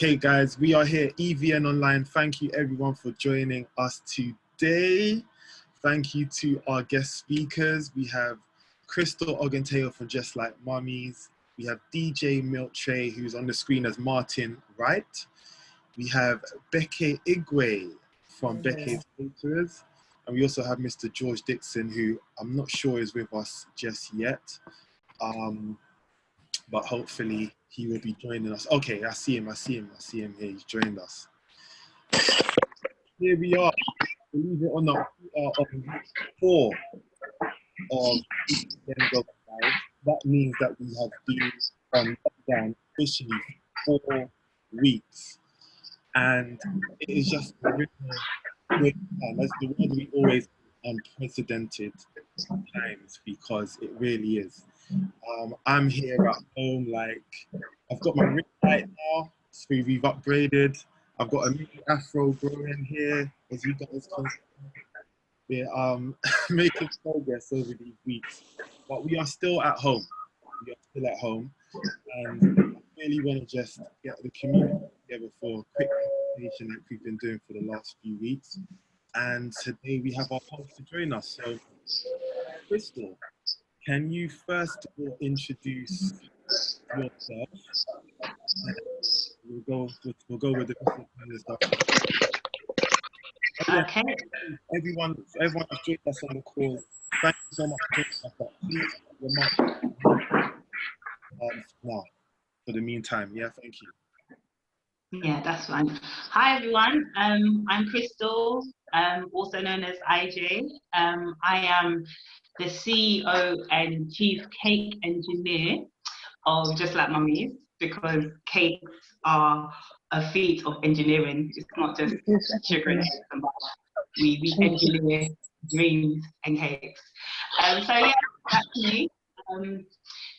Okay, guys, we are here, EVN Online. Thank you, everyone, for joining us today. Thank you to our guest speakers. We have Krystle Oguntayo from Just Like Mummies. We have DJ Milktray, who's on the screen as Martin Wright. We have Beke Igwe from Beke's Caterers. And we also have Mr. George Dickson, who I'm not sure is with us just yet. But hopefully he will be joining us. Okay, I see him here. He's joined us. Here we are. Believe it or not, we are on week 4 of that means that we have been on lockdown officially for 4 weeks. And it is just a really good time. That's the word we always unprecedented times, because it really is. I'm here at home, like I've got my ring light now, so we've upgraded. I've got a mini afro growing here, as you guys can see. We're making progress over these weeks, but we are still at home. And I really want to just get the community together for a quick conversation like we've been doing for the last few weeks. And today we have our host to join us. So, Krystle, can you first of all introduce yourself? We'll go with the kind of stuff. Okay. Everyone who's joined us on the call, thank you so much for joining us. Please, now, for the meantime, yeah, thank you. Yeah, that's fine. Hi everyone, I'm Krystle, also known as IJ. I am the CEO and Chief Cake Engineer of Just Like Mummies, because cakes are a feat of engineering. It's not just sugar and eggs and butter. We engineer dreams and cakes. So yeah, that's me.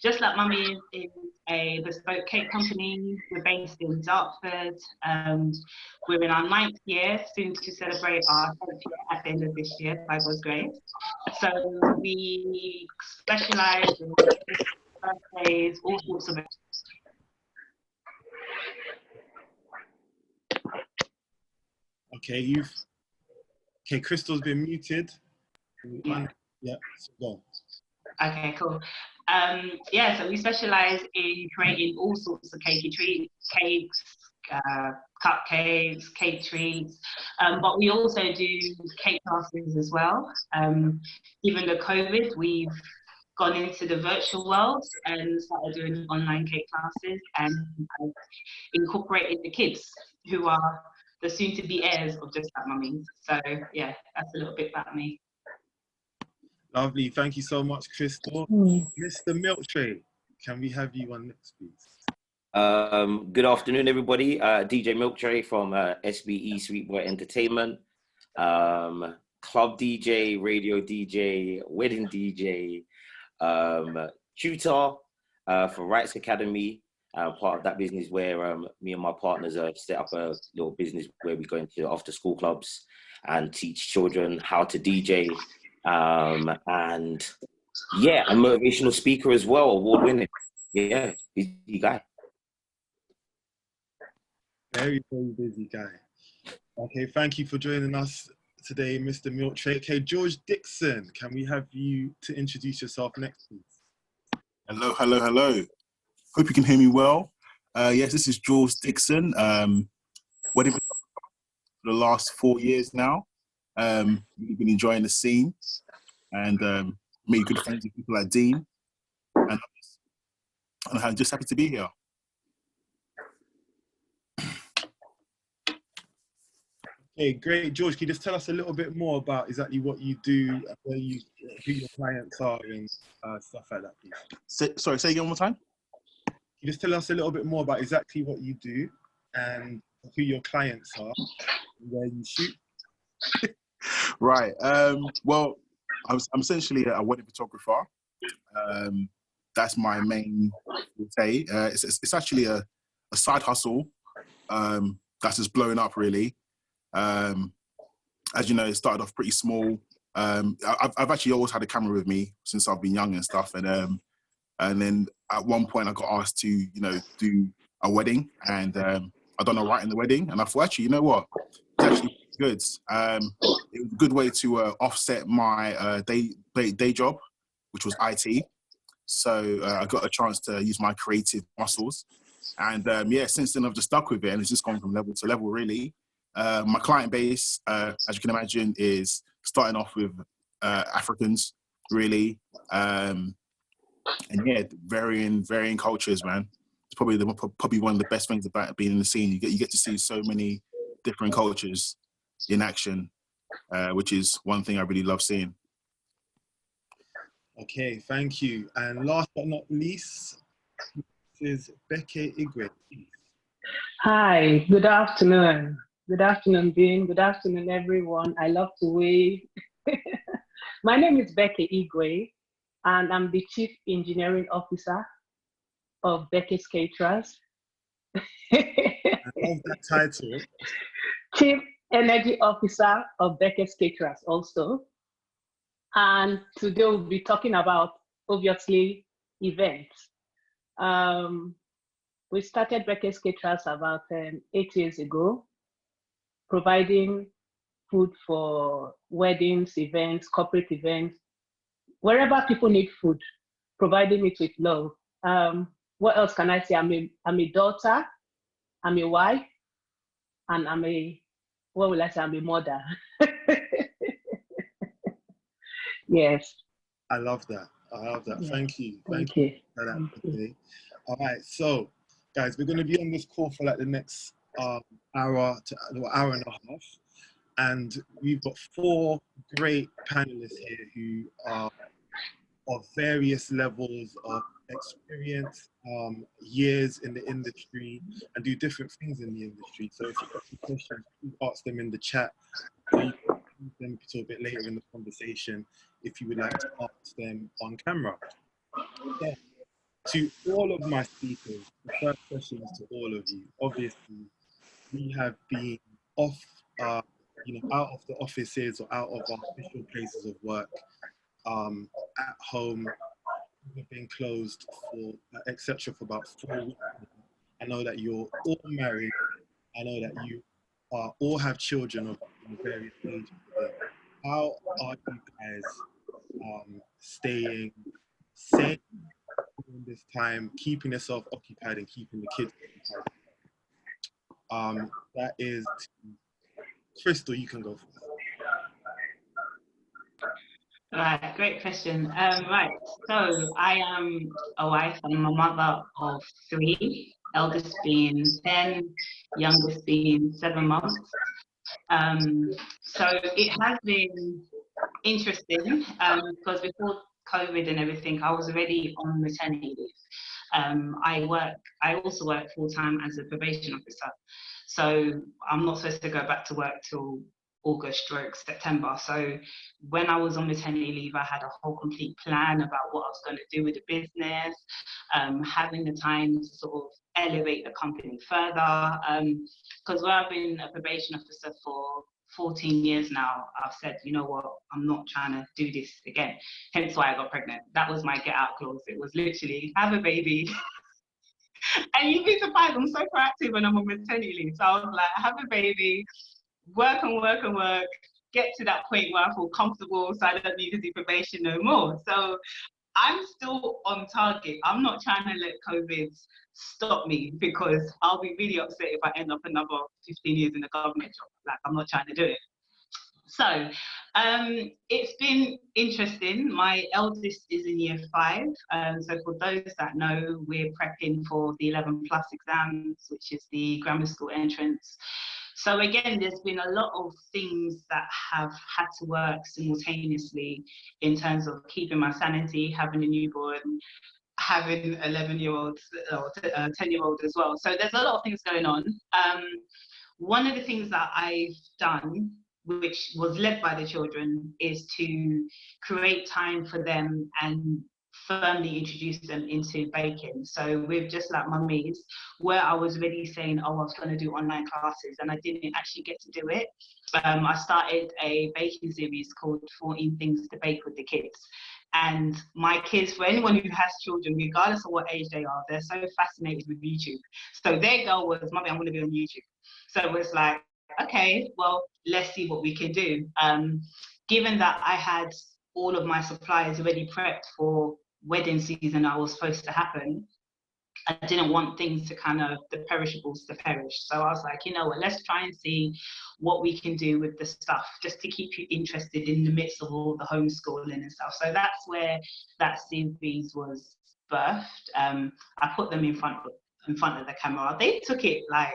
Just Like Mummies is a bespoke cake company. We're based in Dartford. We're in our 9th year, soon to celebrate our 10th year at the end of this year, by God's grace. So we specialize in birthdays, all sorts of. Okay, Krystle's been muted. Yeah. Yeah, so go. Okay, cool. Yeah, so we specialize in creating all sorts of cakey treats, cakes, cupcakes, cake treats, but we also do cake classes as well. Even though COVID, we've gone into the virtual world and started doing online cake classes, and incorporated the kids who are the soon-to-be heirs of Just Like Mummies. So yeah, that's a little bit about me. Lovely, thank you so much, Krystle. Mr. Milktray, can we have you on next, please? Good afternoon, everybody. DJ Milktray from SBE Sweetboy Entertainment. Club DJ, radio DJ, wedding DJ, tutor for Rights Academy. Part of that business where me and my partners have set up a little business where we go into after school clubs and teach children how to DJ. And yeah, a motivational speaker as well, award-winning. Yeah, busy guy. Very, very busy guy. Okay, thank you for joining us today, Mr. Milktray. Okay, George Dickson, can we have you to introduce yourself next, please? Hello. Hope you can hear me well. Yes, this is George Dickson. Wedding for the last 4 years now. We've been enjoying the scene and made good friends with people like Dean. And I'm just happy to be here. Okay, great. George, can you just tell us a little bit more about exactly what you do, who your clients are and stuff like that, please? Sorry, say again one more time? Can you just tell us a little bit more about exactly what you do and who your clients are and where you shoot? Right. Well, I'm essentially a wedding photographer. That's my main forte. It's actually a side hustle that's just blowing up, really. As you know, it started off pretty small. I've actually always had a camera with me since I've been young and stuff. And then at one point I got asked to, do a wedding, and I I'd done all right in the wedding, and I thought, actually, you know what? It's actually good. It was a good way to offset my day job, which was IT. So I got a chance to use my creative muscles. And yeah, since then I've just stuck with it, and it's just gone from level to level, really. My client base, as you can imagine, is starting off with Africans, really. And yeah, varying cultures, man. It's probably one of the best things about being in the scene. You get to see so many different cultures in action, which is one thing I really love seeing. Okay, thank you. And last but not least, is Beke Igwe. Hi, good afternoon. Good afternoon, Dean. Good afternoon, everyone. I love to wave. My name is Beke Igwe, and I'm the Chief Engineering Officer of Beke's Caterers. I love that title. Chief Energy Officer of Beke's Caterers also. And today we'll be talking about, obviously, events. We started Beke's Caterers about 8 years ago, providing food for weddings, events, corporate events, wherever people need food, providing it with love. What else can I say? I'm a daughter, I'm a wife, and I'm a mother. Yes. I love that. Yeah. Thank you. Thank you. For that. Okay. All right. So, guys, we're going to be on this call for like the next hour and a half. And we've got 4 great panelists here who are of various levels of experience, years in the industry, and do different things in the industry. So if you've got some questions, please ask them in the chat. Or you can use them a bit later in the conversation if you would like to ask them on camera. So, to all of my speakers, the first question is to all of you. Obviously, we have been off, out of the offices or out of our official places of work, at home. We've been closed for, etc., for about 4 weeks. I know that you're all married. I know that you all have children of various ages. How are you guys staying safe during this time, keeping yourself occupied and keeping the kids occupied? That is, Krystle, you can go first. Right, great question. Right, so I am a wife. I'm a mother of 3, eldest being 10, youngest being 7 months. So it has been interesting because before COVID and everything, I was already on maternity leave. I also work full-time as a probation officer. So I'm not supposed to go back to work till August/September. So when I was on maternity leave, I had a whole complete plan about what I was going to do with the business, having the time to sort of elevate the company further. Because where I've been a probation officer for 14 years now, I've said, you know what, I'm not trying to do this again. Hence why I got pregnant. That was my get out clause. It was literally, have a baby. And you'd be surprised, I'm so proactive when I'm on maternity leave. So I was like, have a baby, work and work and work, get to that point where I feel comfortable so I don't need to do probation no more. So I'm still on target. I'm not trying to let COVID stop me because I'll be really upset if I end up another 15 years in the government job. Like, I'm not trying to do it. So it's been interesting. My eldest is in year 5. So for those that know, we're prepping for the 11+ exams, which is the grammar school entrance. So again, there's been a lot of things that have had to work simultaneously in terms of keeping my sanity, having a newborn, having 11-year-old or 10-year-old as well. So there's a lot of things going on. One of the things that I've done, which was led by the children, is to create time for them and firmly introduce them into baking. So with Just Like Mummies, where I was already saying, oh, I was going to do online classes and I didn't actually get to do it. I started a baking series called 14 Things to Bake with the Kids. And my kids, for anyone who has children, regardless of what age they are, they're so fascinated with YouTube. So their goal was, Mommy, I'm going to be on YouTube. So it was like, okay, well, let's see what we can do. Given that I had all of my supplies already prepped for wedding season that was supposed to happen, I didn't want things to kind of, the perishables to perish. So I was like, you know what, let's try and see what we can do with the stuff just to keep you interested in the midst of all the homeschooling and stuff. So that's where that series was birthed. I put them in front of the camera. They took it like,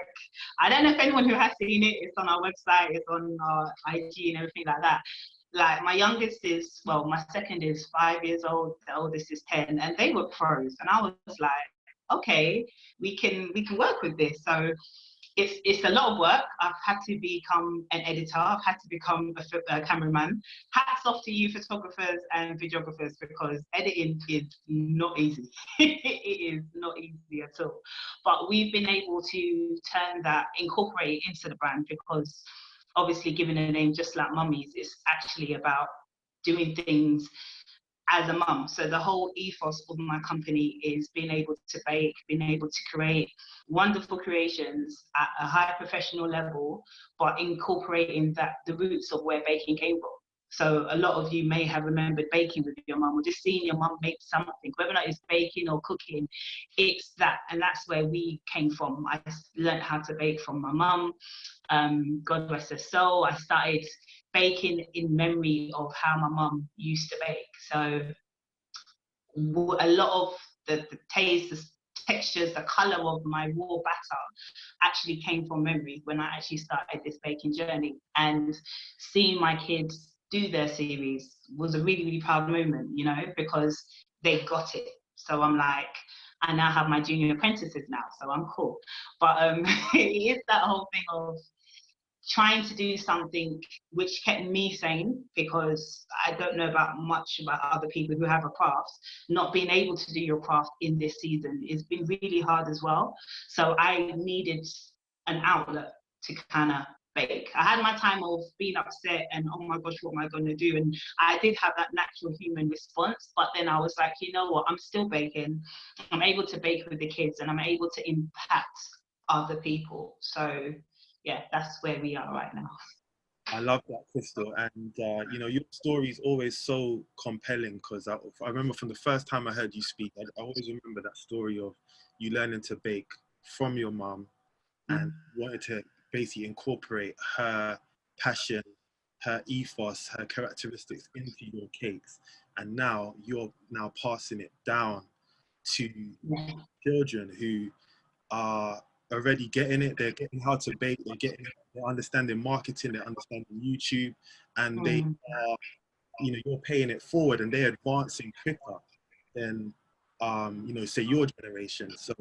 I don't know if anyone who has seen it, it's on our website, it's on our IG and everything like that. Like my youngest is, well, my second is 5 years old, the oldest is 10, and they were pros. And I was like, okay, we can work with this. So it's a lot of work. I've had to become an editor. I've had to become a cameraman. Hats off to you photographers and videographers, because editing is not easy. It is not easy at all. But we've been able to turn that, incorporate it into the brand, because obviously giving a name just like Mummies is actually about doing things as a mum. So the whole ethos of my company is being able to bake, being able to create wonderful creations at a high professional level, but incorporating the roots of where baking came from. So a lot of you may have remembered baking with your mum, or just seeing your mum make something, whether or not it's baking or cooking, it's that. And that's where we came from. I learned how to bake from my mum. God rest her soul. I started baking in memory of how my mum used to bake. So a lot of the taste, the textures, the color of my raw batter actually came from memory when I actually started this baking journey. And seeing my kids do their series was a really, really proud moment, you know, because they got it. So I'm like, I now have my junior apprentices now, so I'm cool. But it is that whole thing of trying to do something which kept me sane, because I don't know much about other people who have a craft. Not being able to do your craft in this season has been really hard as well. So I needed an outlet to kind of bake. I had my time of being upset and, oh my gosh, what am I going to do? And I did have that natural human response, but then I was like, you know what, I'm still baking. I'm able to bake with the kids, and I'm able to impact other people. So yeah, that's where we are right now. I love that, Krystle. And, you know, your story is always so compelling, because I remember from the first time I heard you speak, I always remember that story of you learning to bake from your mum and wanted to basically incorporate her passion, her ethos, her characteristics into your cakes. And now you're now passing it down to children who are already getting it. They're getting how to bake, they're understanding marketing, they're understanding YouTube, and they are, you know, you're paying it forward, and they're advancing quicker than you know, say your generation. So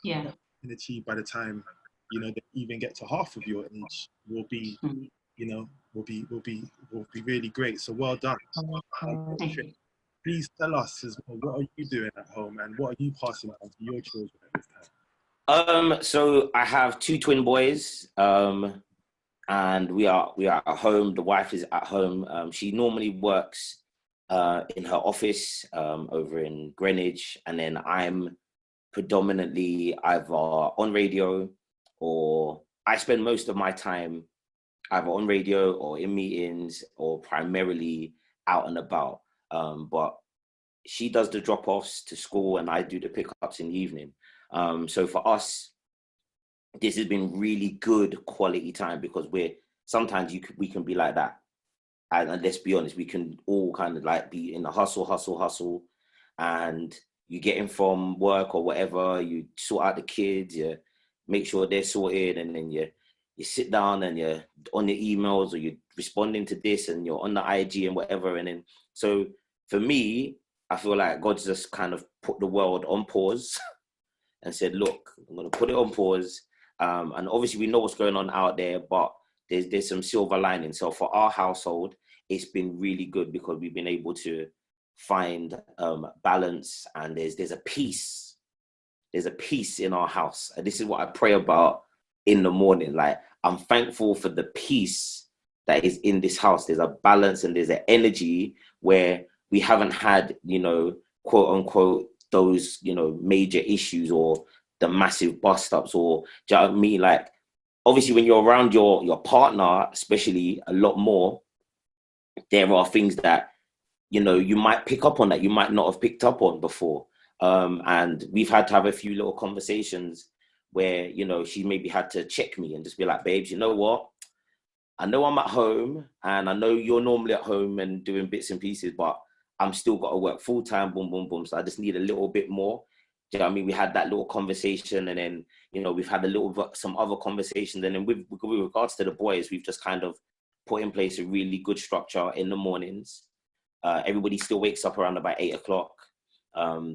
yeah, can achieve by the time, you know, they even get to half of your age will be, you know, will be really great. So well done. Please tell us as well, what are you doing at home, and what are you passing on to your children at this time? So I have 2 twin boys, and we are at home. The wife is at home. She normally works in her office over in Greenwich, and then I'm predominantly either on radio, or I spend most of my time either on radio or in meetings, or primarily out and about. But she does the drop-offs to school, and I do the pickups in the evening. So for us, this has been really good quality time, because sometimes we can be like that. And let's be honest, we can all kind of like be in the hustle. And you get in from work or whatever, you sort out the kids, you make sure they're sorted, and then you sit down and you're on your emails, or you're responding to this, and you're on the IG and whatever. And then, so for me, I feel like God's just kind of put the world on pause and said, look, I'm going to put it on pause. And obviously we know what's going on out there, but there's some silver lining. So for our household, it's been really good, because we've been able to find balance, and there's a peace. There's a peace in our house. And this is what I pray about in the morning. Like, I'm thankful for the peace that is in this house. There's a balance, and there's an energy where we haven't had, you know, quote unquote, those, you know, major issues or the massive bust ups, or do you know what I mean? Like, obviously when you're around your partner, especially a lot more, there are things that, you know, you might pick up on that you might not have picked up on before. And we've had to have a few little conversations where, you know, she maybe had to check me and just be like, babes, you know what? I know I'm at home and I know you're normally at home and doing bits and pieces, but I'm still got to work full time, boom, boom, boom. So I just need a little bit more. Do you know what I mean? We had that little conversation, and then, you know, we've had some other conversations. And then with regards to the boys, we've just kind of put in place a really good structure in the mornings. Everybody still wakes up around about 8 o'clock.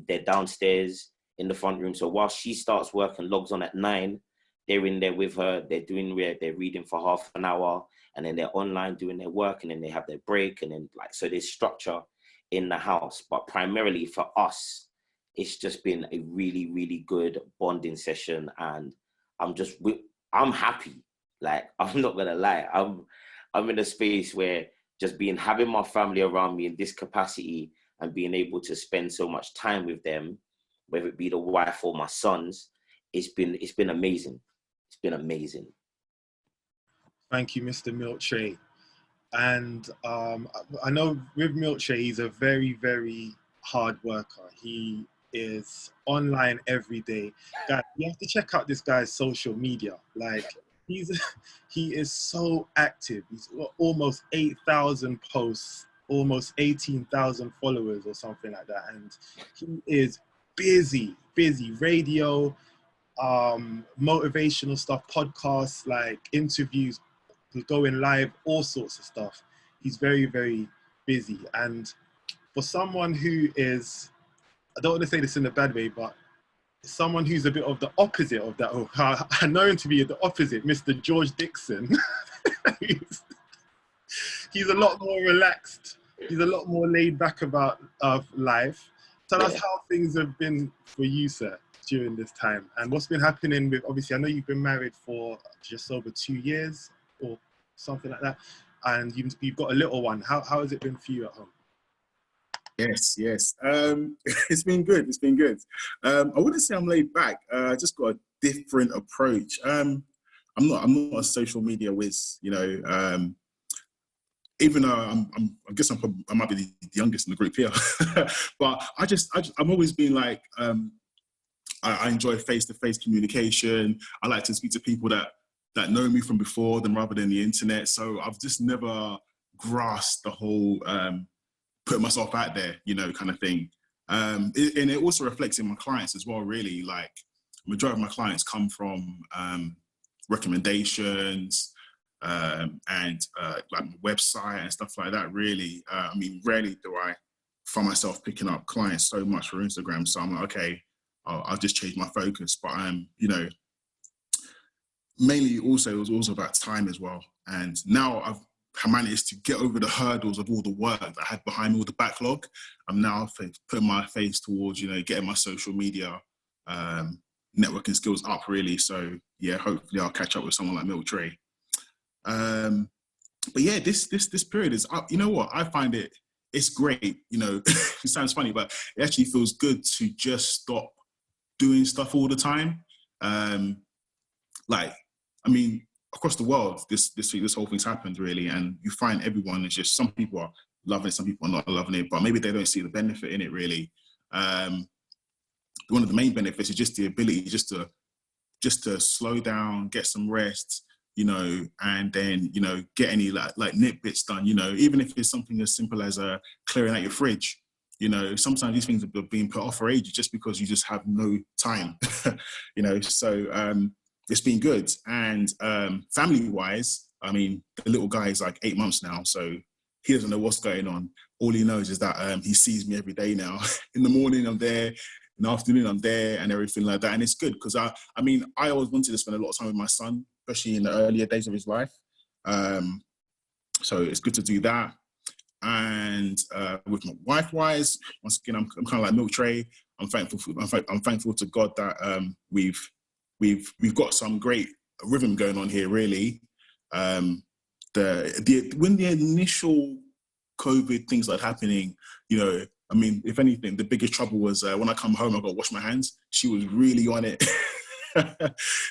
They're downstairs in the front room. So while she starts work and logs on at 9, they're in there with her. They're reading for half an hour, and then they're online doing their work, and then they have their break, and then so there's structure in the house. But primarily for us, it's just been a really, really good bonding session, and I'm happy. Like, I'm not gonna lie, I'm in a space where just having my family around me in this capacity and being able to spend so much time with them, whether it be the wife or my sons, it's been amazing. It's been amazing. Thank you, Mr. Milktray. And I know with Milktray, he's a very, very hard worker. He is online every day. Guys, you have to check out this guy's social media. Like, he is so active. He's got almost 8,000 posts, almost 18,000 followers or something like that. And he is busy radio, motivational stuff, podcasts, like interviews, going live, all sorts of stuff. He's very, very busy. And for someone who is, I don't want to say this in a bad way, but someone who's a bit of the opposite of that, I know him to be the opposite, Mr. George Dickson. he's a lot more relaxed. He's a lot more laid back about life. Tell us how things have been for you, sir, during this time, and what's been happening with, obviously, I know you've been married for just over 2 years or something like that, and you've got a little one. How has it been for you at home? Yes. It's been good. I wouldn't say I'm laid back. I just got a different approach. I'm not a social media whiz, you know. Even though I guess I might be the youngest in the group here, but I'm always been like, I enjoy face-to-face communication. I like to speak to people that know me from before them rather than the internet. So I've just never grasped the whole put myself out there, you know, kind of thing. And it also reflects in my clients as well, really. Like, majority of my clients come from recommendations and like my website and stuff like that, really. I mean, rarely do I find myself picking up clients so much for Instagram. So I'm like, okay, I'll just change my focus. But you know, mainly also, it was also about time as well. And now I've managed to get over the hurdles of all the work that I had behind me, all the backlog. I'm now putting my face towards, you know, getting my social media networking skills up, really. So yeah, hopefully I'll catch up with someone like Milktray. But yeah, this period is, you know what, I find it's great. You know, it sounds funny, but it actually feels good to just stop doing stuff all the time. Like, I mean, across the world, this whole thing's happened, really, and you find everyone is just, some people are loving it, some people are not loving it, but maybe they don't see the benefit in it, really. One of the main benefits is just the ability just to slow down, get some rest, you know, and then, you know, get any like nitbits done, you know, even if it's something as simple as clearing out your fridge. You know, sometimes these things are being put off for ages just because you just have no time, you know. So it's been good. And family-wise, I mean, the little guy is like 8 months now, so he doesn't know what's going on. All he knows is that he sees me every day now. In the morning, I'm there. In the afternoon, I'm there, and everything like that. And it's good because I mean, I always wanted to spend a lot of time with my son, especially in the earlier days of his life. So it's good to do that. And with my wife-wise, once again, I'm kind of like Milktray. I'm thankful to God that we've got some great rhythm going on here, really. When the initial COVID things started happening, you know, I mean, if anything, the biggest trouble was when I come home, I got to wash my hands. She was really on it,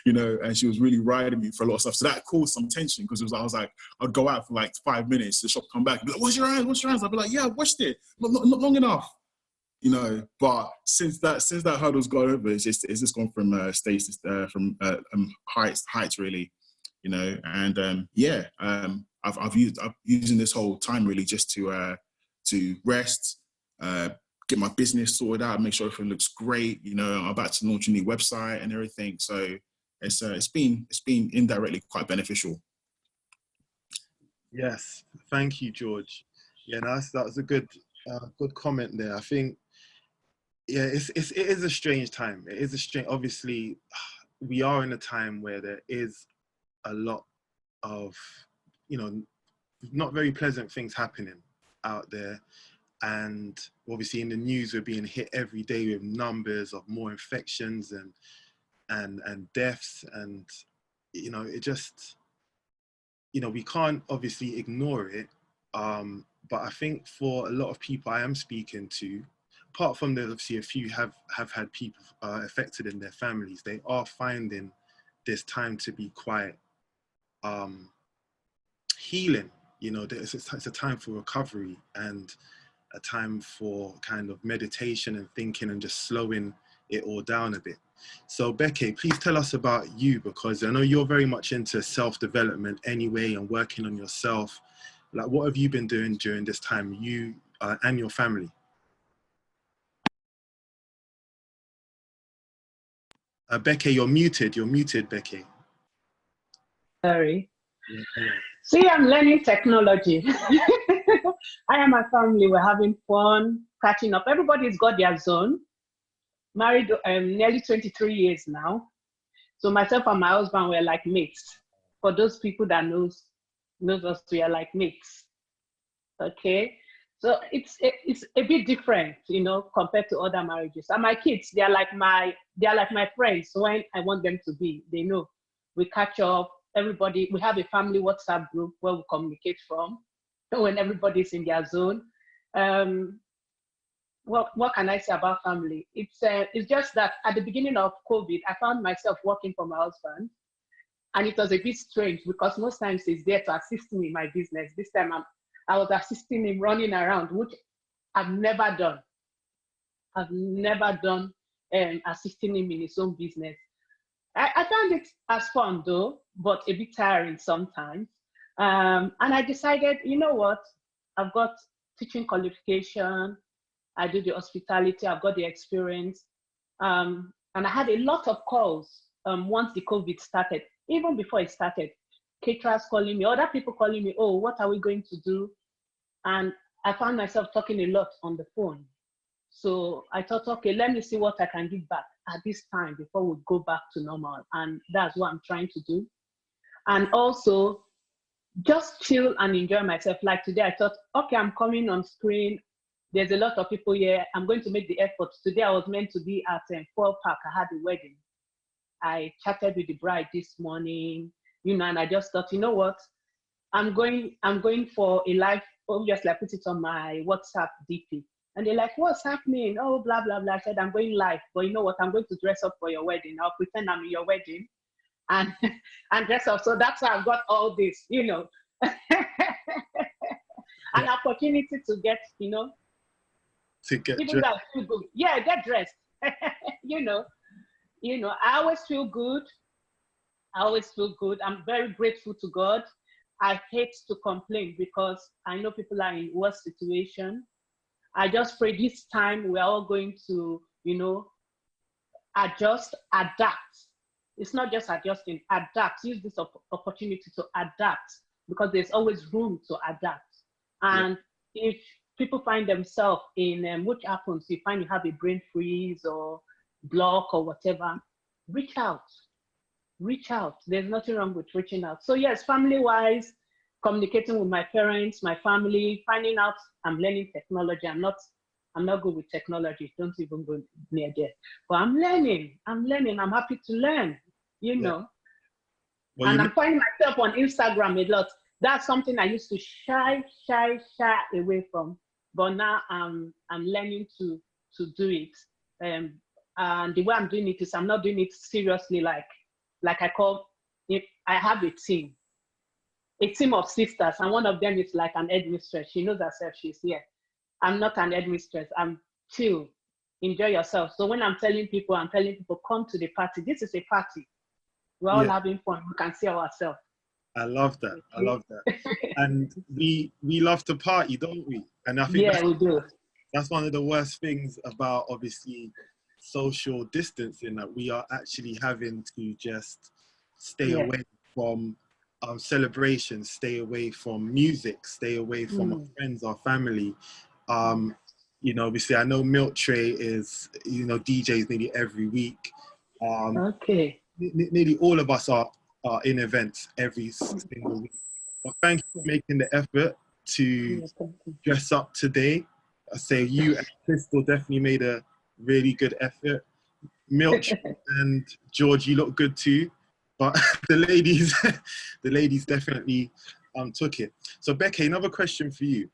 you know, and she was really riding me for a lot of stuff. So that caused some tension because I was like, I'd go out for like 5 minutes, the shop come back, be like, wash your hands, wash your hands. I'd be like, yeah, I washed it, not long enough, you know. But since that hurdle's gone over, it's just gone from heights really, you know. And I've using this whole time really just to rest, get my business sorted out, make sure everything looks great. You know, I'm about to launch a new website and everything. So it's been indirectly quite beneficial. Yes, thank you, George. Yeah, that was a good comment there. I think, yeah, it is a strange time. It is a strange. Obviously, we are in a time where there is a lot of, you know, not very pleasant things happening out there. And obviously in the news, we're being hit every day with numbers of more infections and deaths. And, you know, it just, you know, we can't obviously ignore it. But I think for a lot of people I am speaking to, apart from there's obviously a few have had people affected in their families, they are finding this time to be quite healing. You know, it's a time for recovery and a time for kind of meditation and thinking and just slowing it all down a bit. So Beke, please tell us about you, because I know you're very much into self-development anyway and working on yourself. Like, what have you been doing during this time, you and your family? Beke, you're muted, Beke. Sorry. Yeah. See, I'm learning technology. I and my family were having fun, catching up. Everybody's got their zone. Married nearly 23 years now. So myself and my husband were like mates. For those people that knows us, we are like mates. Okay, so it's a bit different, you know, compared to other marriages. And my kids, they are like my friends. When I want them to be, they know. We catch up. Everybody, we have a family WhatsApp group where we communicate from when everybody's in their zone. What can I say about family? It's just that at the beginning of COVID, I found myself working for my husband, and it was a bit strange because most times he's there to assist me in my business. This time I was assisting him running around, which I've never done. I've never done assisting him in his own business. I found it as fun though, but a bit tiring sometimes. And I decided, you know what? I've got teaching qualification. I do the hospitality. I've got the experience. And I had a lot of calls once the COVID started. Even before it started, caterers calling me, other people calling me, oh, what are we going to do? And I found myself talking a lot on the phone. So I thought, okay, let me see what I can give back at this time before we go back to normal. And that's what I'm trying to do. And also just chill and enjoy myself. Like today, I thought, okay, I'm coming on screen. There's a lot of people here. I'm going to make the effort. Today, I was meant to be at Fall Park. I had a wedding. I chatted with the bride this morning, you know, and I just thought, you know what? I'm going for a live. Obviously, I put it on my WhatsApp DP. And they're like, what's happening? Oh, blah, blah, blah. I said, I'm going live. But you know what? I'm going to dress up for your wedding. I'll pretend I'm in your wedding and dress up. So that's how I've got all this, you know. An opportunity to get, you know, even though I feel good. Yeah, get dressed. you know, I always feel good. I'm very grateful to God. I hate to complain because I know people are in worse situation. I just pray this time we're all going to, you know, adjust, adapt. It's not just adjusting, adapt. Use this opportunity to adapt because there's always room to adapt. And if people find themselves in, which happens, you find you have a brain freeze or block or whatever, reach out. There's nothing wrong with reaching out. So yes, family-wise, communicating with my parents, my family, finding out I'm learning technology. I'm not good with technology. Don't even go near there. But I'm learning. I'm happy to learn, you know. Well, and I'm finding myself on Instagram a lot. That's something I used to shy away from, but now I'm learning to do it. And the way I'm doing it is I'm not doing it seriously, like I call it. I have a team of sisters, and one of them is like an headmistress. She knows herself. She's here. I'm not an headmistress. I'm chill. Enjoy yourself. So when I'm telling people, come to the party. This is a party. We're all having fun. We can see ourselves. I love that. I love that. And we love to party, don't we? And I think we do. That's one of the worst things about, obviously, social distancing, that we are actually having to just stay away from celebrations, stay away from music, stay away from our friends, our family. You know, obviously, I know Milktray is, you know, DJs nearly every week. Nearly all of us are in events every single week. But thank you for making the effort to dress up today. I say you and Krystle definitely made a really good effort. Milktray and George, you look good too. But the ladies definitely took it. So Beke, another question for you.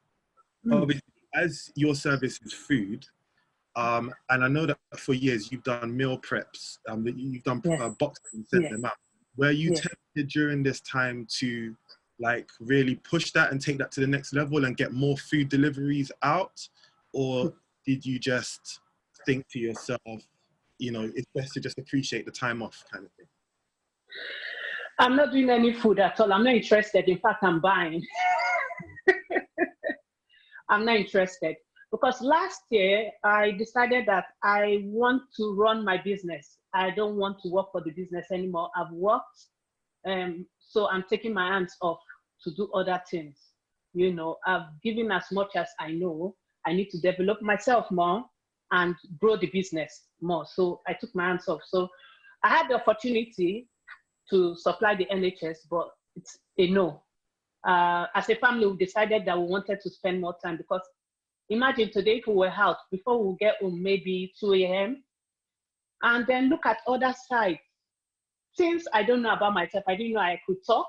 Obviously, as your service is food, and I know that for years you've done meal preps, you've done boxes and sent them out. Were you tempted during this time to like really push that and take that to the next level and get more food deliveries out? Or did you just think to yourself, you know, it's best to just appreciate the time off kind of thing? I'm not doing any food at all. I'm not interested. In fact, I'm buying. I'm not interested. Because last year, I decided that I want to run my business. I don't want to work for the business anymore. I've worked, so I'm taking my hands off to do other things. You know, I've given as much as I know. I need to develop myself more and grow the business more. So I took my hands off. So I had the opportunity to supply the NHS, but it's a no. As a family, we decided that we wanted to spend more time, because imagine today if we were out, before we get home maybe 2 a.m. and then look at other sides. Since I don't know about myself, I didn't know I could talk.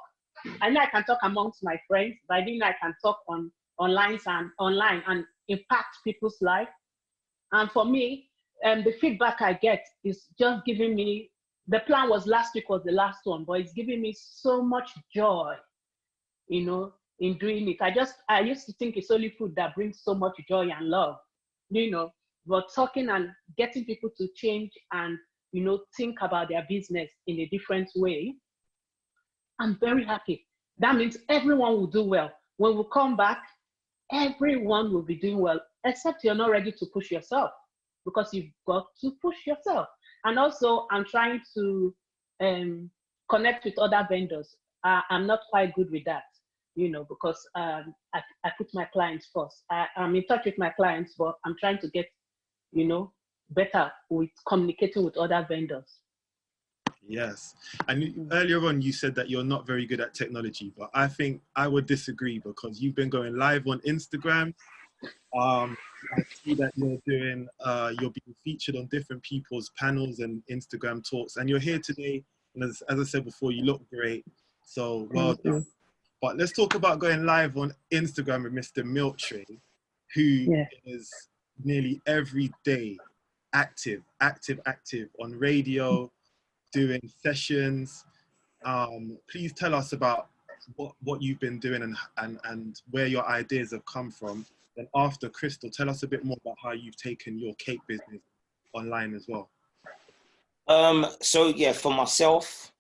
I know I can talk amongst my friends, but I didn't know I can talk online and impact people's life. And for me, the feedback I get is just giving me, the plan was last week was the last one, but it's giving me so much joy, you know, in doing it. I used to think it's only food that brings so much joy and love, you know, but talking and getting people to change and, you know, think about their business in a different way, I'm very happy. That means everyone will do well. When we come back, everyone will be doing well, except you're not ready to push yourself, because you've got to push yourself. And also, I'm trying to connect with other vendors. I'm not quite good with that, you know, because I put my clients first. I'm in touch with my clients, but I'm trying to get, you know, better with communicating with other vendors. Yes. And earlier on, you said that you're not very good at technology, but I think I would disagree, because you've been going live on Instagram. I see that you're being featured on different people's panels and Instagram talks, and you're here today. And as I said before, you look great. So well done. But let's talk about going live on Instagram with Mr. Milktray, who is nearly every day active on radio, doing sessions. Please tell us about what you've been doing and where your ideas have come from. Then after, Krystle, tell us a bit more about how you've taken your cake business online as well. So yeah, for myself,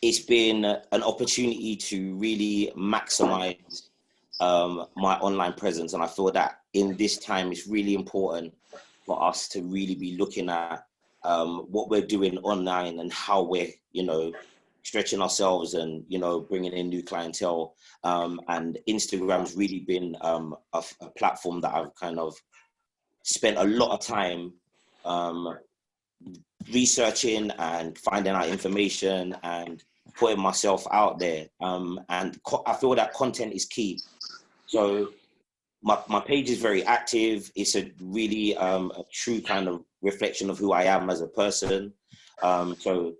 it's been an opportunity to really maximize my online presence. And I feel that in this time, it's really important for us to really be looking at what we're doing online and how we're, you know, stretching ourselves and, you know, bringing in new clientele. And Instagram's really been a platform that I've kind of spent a lot of time researching and finding out information and putting myself out there. And I feel that content is key. So my page is very active. It's a really a true kind of reflection of who I am as a person. So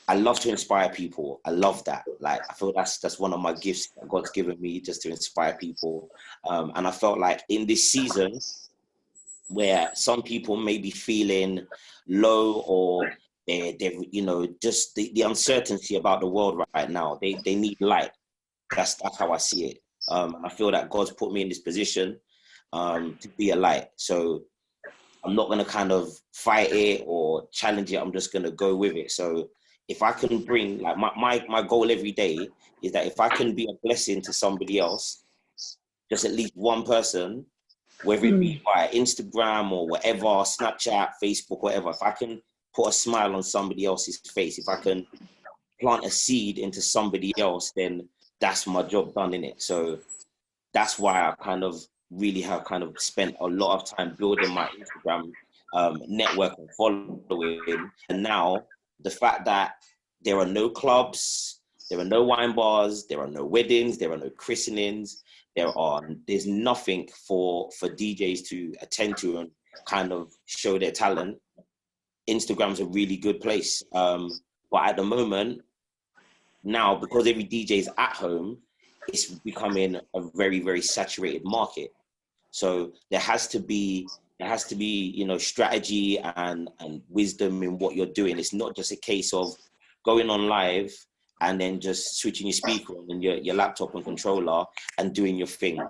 I love to inspire people. I love that. Like, I feel that's one of my gifts that God's given me, just to inspire people. And I felt like in this season, where some people may be feeling low, or they're you know, just the uncertainty about the world right now, they need light. That's how I see it. I feel that God's put me in this position to be a light. So I'm not going to kind of fight it or challenge it. I'm just going to go with it. So if I can bring, like, my goal every day is that if I can be a blessing to somebody else, just at least one person, whether it be via Instagram or whatever, Snapchat, Facebook, whatever, if I can put a smile on somebody else's face, if I can plant a seed into somebody else, then that's my job done, in it. So that's why I kind of really have kind of spent a lot of time building my Instagram network and following. And now the fact that there are no clubs, there are no wine bars, there are no weddings, there are no christenings, there's nothing for DJs to attend to and kind of show their talent. Instagram's a really good place. But at the moment, now, because every DJ is at home, it's becoming a very, very saturated market. So there has to be, you know, strategy and wisdom in what you're doing. It's not just a case of going on live and then just switching your speaker on and your laptop and controller and doing your thing.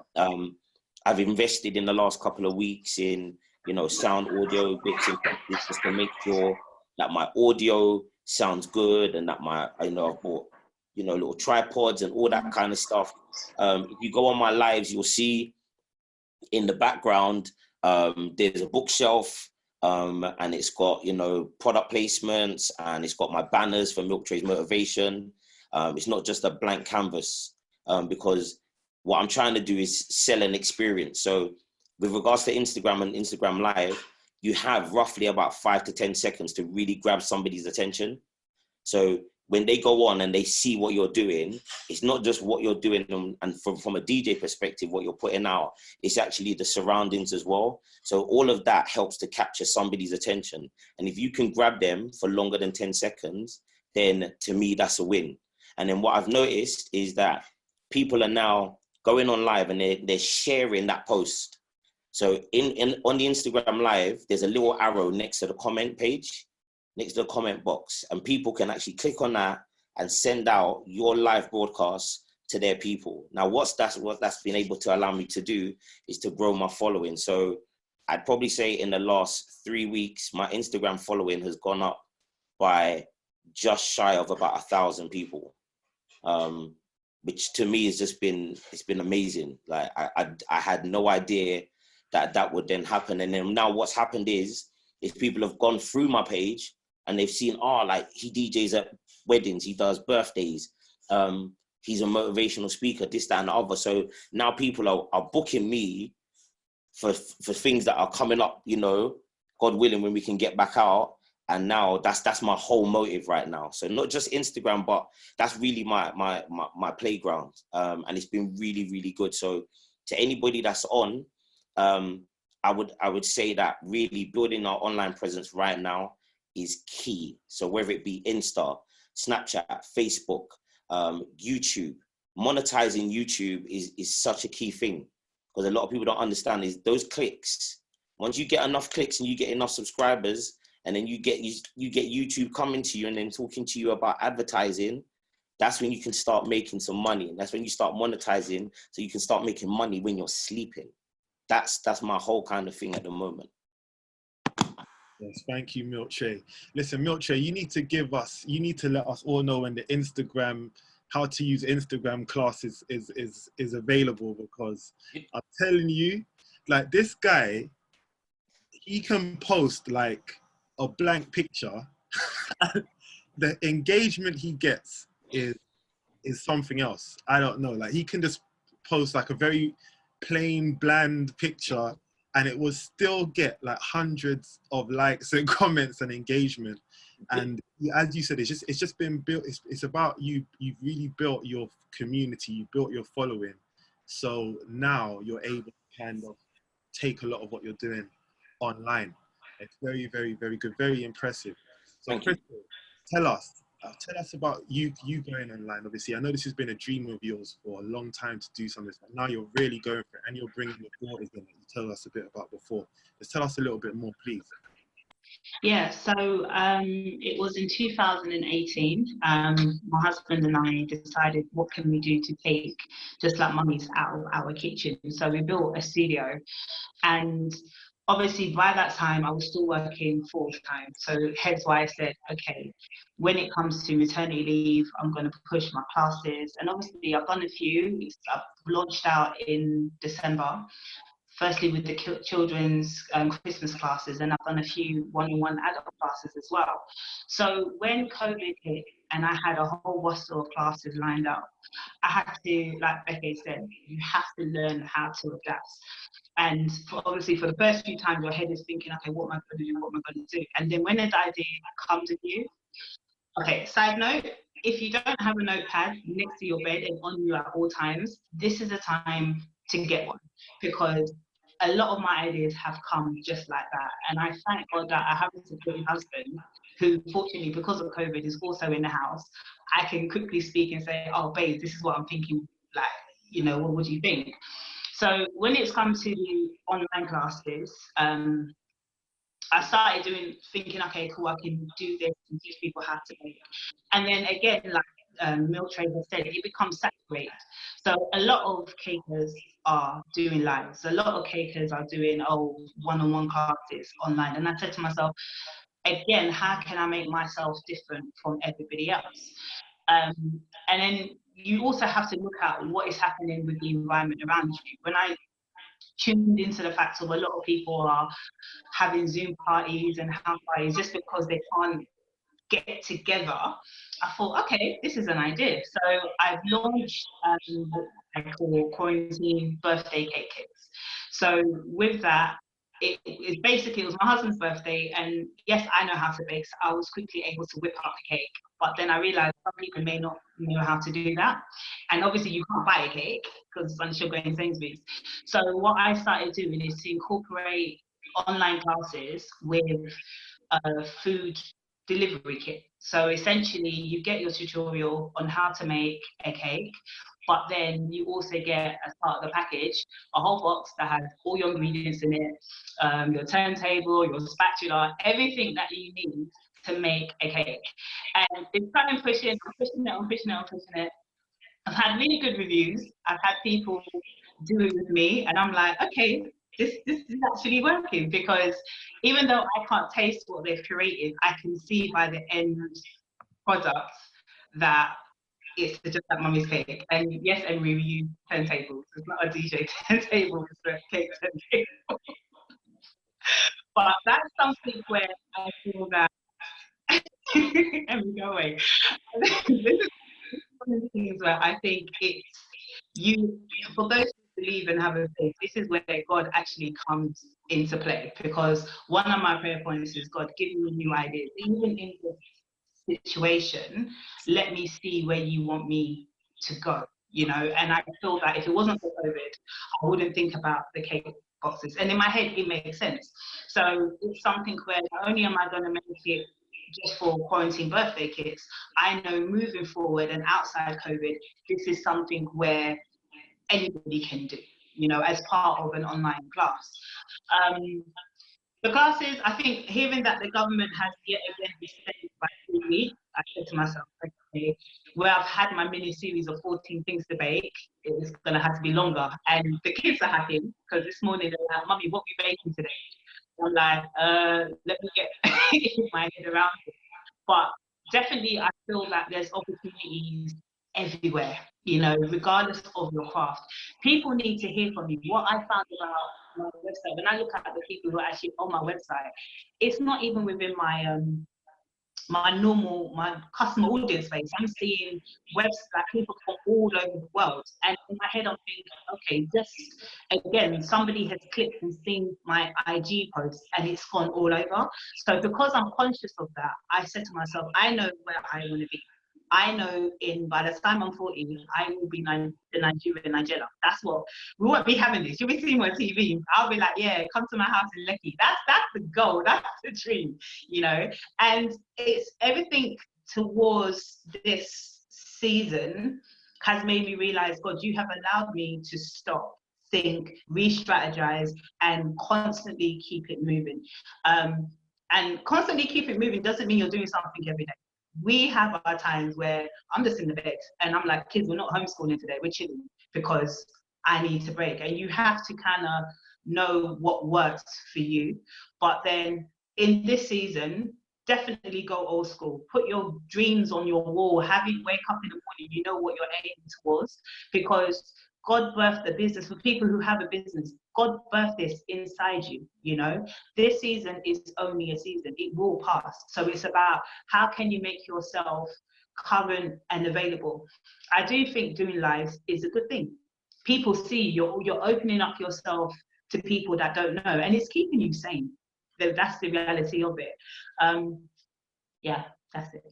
I've invested in the last couple of weeks in, you know, sound audio bits and pieces, just to make sure that my audio sounds good, and that I bought, you know, little tripods and all that kind of stuff. If you go on my lives, you'll see in the background, there's a bookshelf, and it's got, you know, product placements, and it's got my banners for Milktray's motivation. It's not just a blank canvas, because what I'm trying to do is sell an experience. So with regards to Instagram and Instagram Live, you have roughly about 5 to 10 seconds to really grab somebody's attention. So when they go on and they see what you're doing, it's not just what you're doing, and from a DJ perspective, what you're putting out, it's actually the surroundings as well. So all of that helps to capture somebody's attention. And if you can grab them for longer than 10 seconds, then to me, that's a win. And then what I've noticed is that people are now going on live and they're sharing that post. So on the Instagram Live, there's a little arrow next to the comment page, next to the comment box, and people can actually click on that and send out your live broadcast to their people. Now, what that's been able to allow me to do is to grow my following. So I'd probably say in the last 3 weeks, my Instagram following has gone up by just shy of about 1,000 people, which to me has just been, it's been amazing. Like I had no idea that would then happen. And then now what's happened is people have gone through my page and they've seen, like, he DJs at weddings, he does birthdays, he's a motivational speaker, this, that, and the other. So now people are booking me for things that are coming up, you know, God willing, when we can get back out. And now that's my whole motive right now. So not just Instagram, but that's really my playground. And it's been really, really good. So to anybody that's on, I would say that really building our online presence right now is key. So whether it be Insta, Snapchat, Facebook, YouTube, monetizing YouTube is such a key thing, because a lot of people don't understand is those clicks. Once you get enough clicks and you get enough subscribers, and then you get YouTube coming to you and then talking to you about advertising, that's when you can start making some money. And that's when you start monetizing, so you can start making money when you're sleeping. That's my whole kind of thing at the moment. Yes, thank you, Milktray. Listen, Milktray, you need to let us all know when the Instagram, how to use Instagram class is available, because I'm telling you, like, this guy, he can post like a blank picture. The engagement he gets is something else. I don't know. Like, he can just post like a very plain, bland picture, and it will still get like hundreds of likes and comments and engagement. And as you said, it's just been built. It's about you. You've really built your community. You built your following. So now you're able to kind of take a lot of what you're doing online. It's very, very, very good. Very impressive. So Krystle, tell us, tell us about you going online. Obviously, I know this has been a dream of yours for a long time to do something, but now you're really going for it, and you're bringing your daughters in. You tell us a bit about before. Just tell us a little bit more, please. Yeah, so it was in 2018. My husband and I decided, what can we do to take Just Like Mummy's out of our kitchen? So we built a studio, and obviously by that time I was still working full time. So hence why I said, okay, when it comes to maternity leave, I'm going to push my classes. And obviously I've done a few. I've launched out in December. Firstly with the children's Christmas classes, and I've done a few one-on-one adult classes as well. So when COVID hit and I had a whole roster of classes lined up, I had to, like Beke said, you have to learn how to adapt. And obviously for the first few times, your head is thinking, okay, what am I going to do? What am I going to do? And then when an idea comes to you, okay, side note, if you don't have a notepad next to your bed and on you at all times, this is a time to get one, because a lot of my ideas have come just like that. And I thank God that I have a supportive husband who, fortunately, because of COVID, is also in the house. I can quickly speak and say, oh, babe, this is what I'm thinking, like, you know, what would you think? So when it's come to online classes, I started thinking, okay, cool, I can do this and teach people how to make. And then again, like Milktray has said, it becomes saturated. So a lot of caterers are doing lives. A lot of caterers are doing one-on-one classes online. And I said to myself, again, how can I make myself different from everybody else? And then you also have to look at what is happening with the environment around you. When I tuned into the fact of a lot of people are having Zoom parties and house parties just because they can't get together, I thought, okay, this is an idea. So I've launched what I call quarantine birthday cake kits. So with that, it was my husband's birthday, and yes, I know how to bake, so I was quickly able to whip up the cake. But then I realized some people may not know how to do that. And obviously you can't buy a cake because it's on sugar in Sainsbury's. So what I started doing is to incorporate online classes with a food delivery kit. So essentially you get your tutorial on how to make a cake, but then you also get, as part of the package, a whole box that has all your ingredients in it, your turntable, your spatula, everything that you need to make a cake. And it's kind of pushing it. I've had really good reviews. I've had people do it with me, and I'm like, okay, this is actually working, because even though I can't taste what they've created, I can see by the end product that it's Just Like Mummy's cake. And yes, and we use turntables. It's not a DJ turntable, it's a cake turntable. But that's something where I feel that and we go away. This is one of the things where I think it's for those who believe and have a faith, this is where God actually comes into play, because one of my prayer points is, God, give me new ideas. Even in this situation, let me see where you want me to go, you know. And I feel that if it wasn't for COVID, I wouldn't think about the cake boxes. And in my head, it makes sense. So it's something where not only am I going to make it just for quarantine birthday kits, I know moving forward and outside COVID, this is something where anybody can do, you know, as part of an online class. The classes, I think, hearing that the government has yet again extended by 3 weeks, I said to myself, okay, where I've had my mini series of 14 things to bake, it's gonna have to be longer. And the kids are happy, because this morning they're like, Mummy, what are we baking today? I'm like, let me get my head around it. But definitely, I feel that there's opportunities everywhere, you know, regardless of your craft. People need to hear from you. What I found about my website, when I look at the people who are actually on my website, it's not even within my my customer audience base. I'm seeing websites, like people from all over the world. And in my head, I'm thinking, okay, just again, somebody has clicked and seen my IG post and it's gone all over. So because I'm conscious of that, I said to myself, I know where I want to be. I know by the time I'm 40, I will be the Nigerian Nigella. That's what, we won't be having this. You'll be seeing my TV. I'll be like, yeah, come to my house in Lekki. That's the goal. That's the dream, you know? And it's everything towards this season has made me realize, God, you have allowed me to stop, think, re-strategize, and constantly keep it moving. And constantly keep it moving doesn't mean you're doing something every day. We have our times where I'm just in the bed and I'm like, kids, we're not homeschooling today, we're chilling because I need to break. And you have to kind of know what works for you. But then in this season, definitely go old school. Put your dreams on your wall. Have you wake up in the morning, you know what you're aiming towards, because God birthed a business. For people who have a business, God birthed this inside you, you know. This season is only a season. It will pass. So it's about how can you make yourself current and available. I do think doing lives is a good thing. People see you're opening up yourself to people that don't know, and it's keeping you sane. That's the reality of it. Yeah, that's it.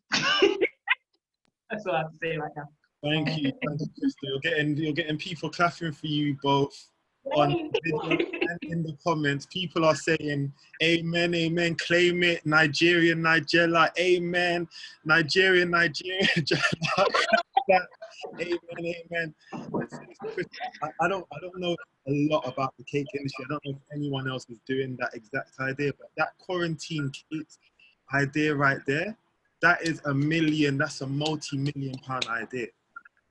That's all I have to say right now. Thank you, Krystle. You're getting people clapping for you both on video and in the comments. People are saying, "Amen, amen." Claim it, Nigerian, Nigella. Amen, Nigerian, Nigerian. Amen, amen. I don't know a lot about the cake industry. I don't know if anyone else is doing that exact idea, but that quarantine cake idea right there, that is that's a multi-million pound idea.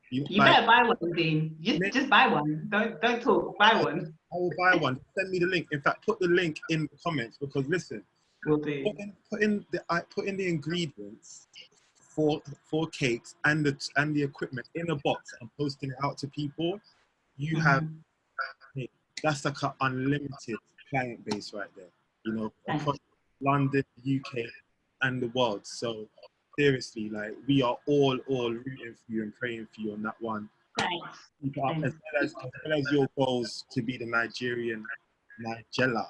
You better buy one, Dean. Just buy one. Don't talk. Buy one. I will buy one. Send me the link. In fact, put the link in the comments, because listen, Will do. put in the ingredients for cakes and the equipment in a box and posting it out to people. You have that's like an unlimited client base right there. You know, across London, UK, and the world. So seriously, like, we are all rooting for you and praying for you on that one. Thanks. As well as your goals to be the Nigerian Nigella.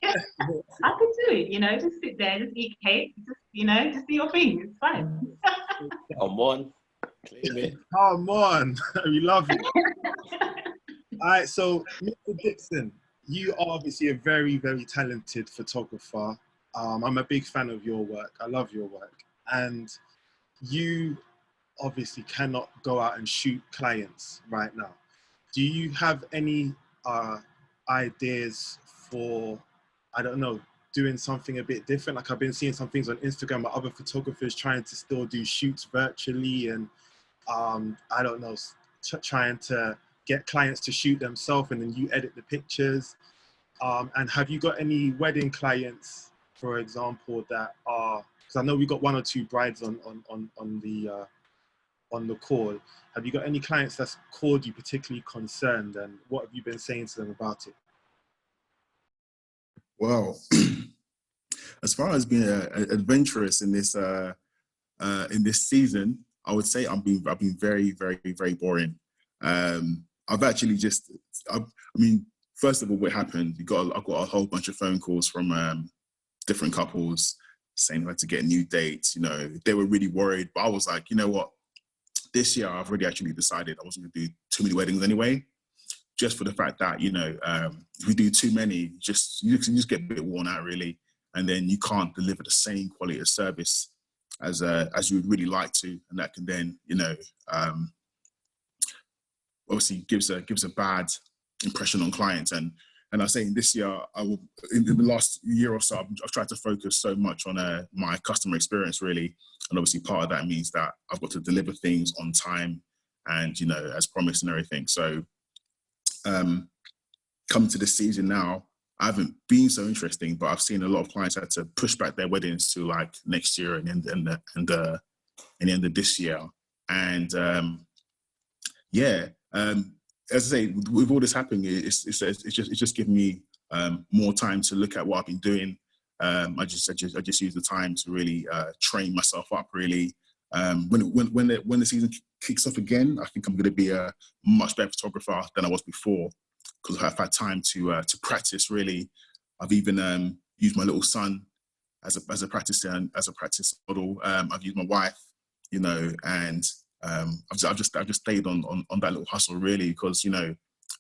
I can do it, you know, just sit there, just eat cake, just do your thing, it's fine. Come on, claim it. Come on, we love it. All right, so Mr. Dickson, you are obviously a very, very talented photographer. I'm a big fan of your work. I love your work. And you obviously cannot go out and shoot clients right now. Do you have any ideas for, I don't know, doing something a bit different? Like, I've been seeing some things on Instagram of other photographers trying to still do shoots virtually, and I don't know, trying to get clients to shoot themselves and then you edit the pictures. And have you got any wedding clients, for example, that are, because I know we got one or two brides on the call. Have you got any clients that's called you particularly concerned, and what have you been saying to them about it? Well, as far as being adventurous in this season, I would say I've been very, very, very boring. I've actually just, I mean, first of all, what happened? I got a whole bunch of phone calls from different couples saying they had to get new dates. You know, they were really worried, but I was like, you know what? This year, I've already actually decided I wasn't going to do too many weddings anyway, just for the fact that, you know, if we do too many, you just get a bit worn out, really, and then you can't deliver the same quality of service as you would really like to, and that can then, you know, obviously gives a bad impression on clients. And I say in this year, in the last year or so, I've tried to focus so much on my customer experience, really. And obviously part of that means that I've got to deliver things on time and, you know, as promised and everything. So coming to this season now, I haven't been so interesting, but I've seen a lot of clients had to push back their weddings to like next year and the end of this year. And as I say, with all this happening, it's just given me more time to look at what I've been doing. I just use the time to really train myself up. Really, when the season kicks off again, I think I'm going to be a much better photographer than I was before, because I've had time to practice. Really, I've even used my little son as a practice model. I've used my wife, you know, and I've just stayed on that little hustle, really, because, you know,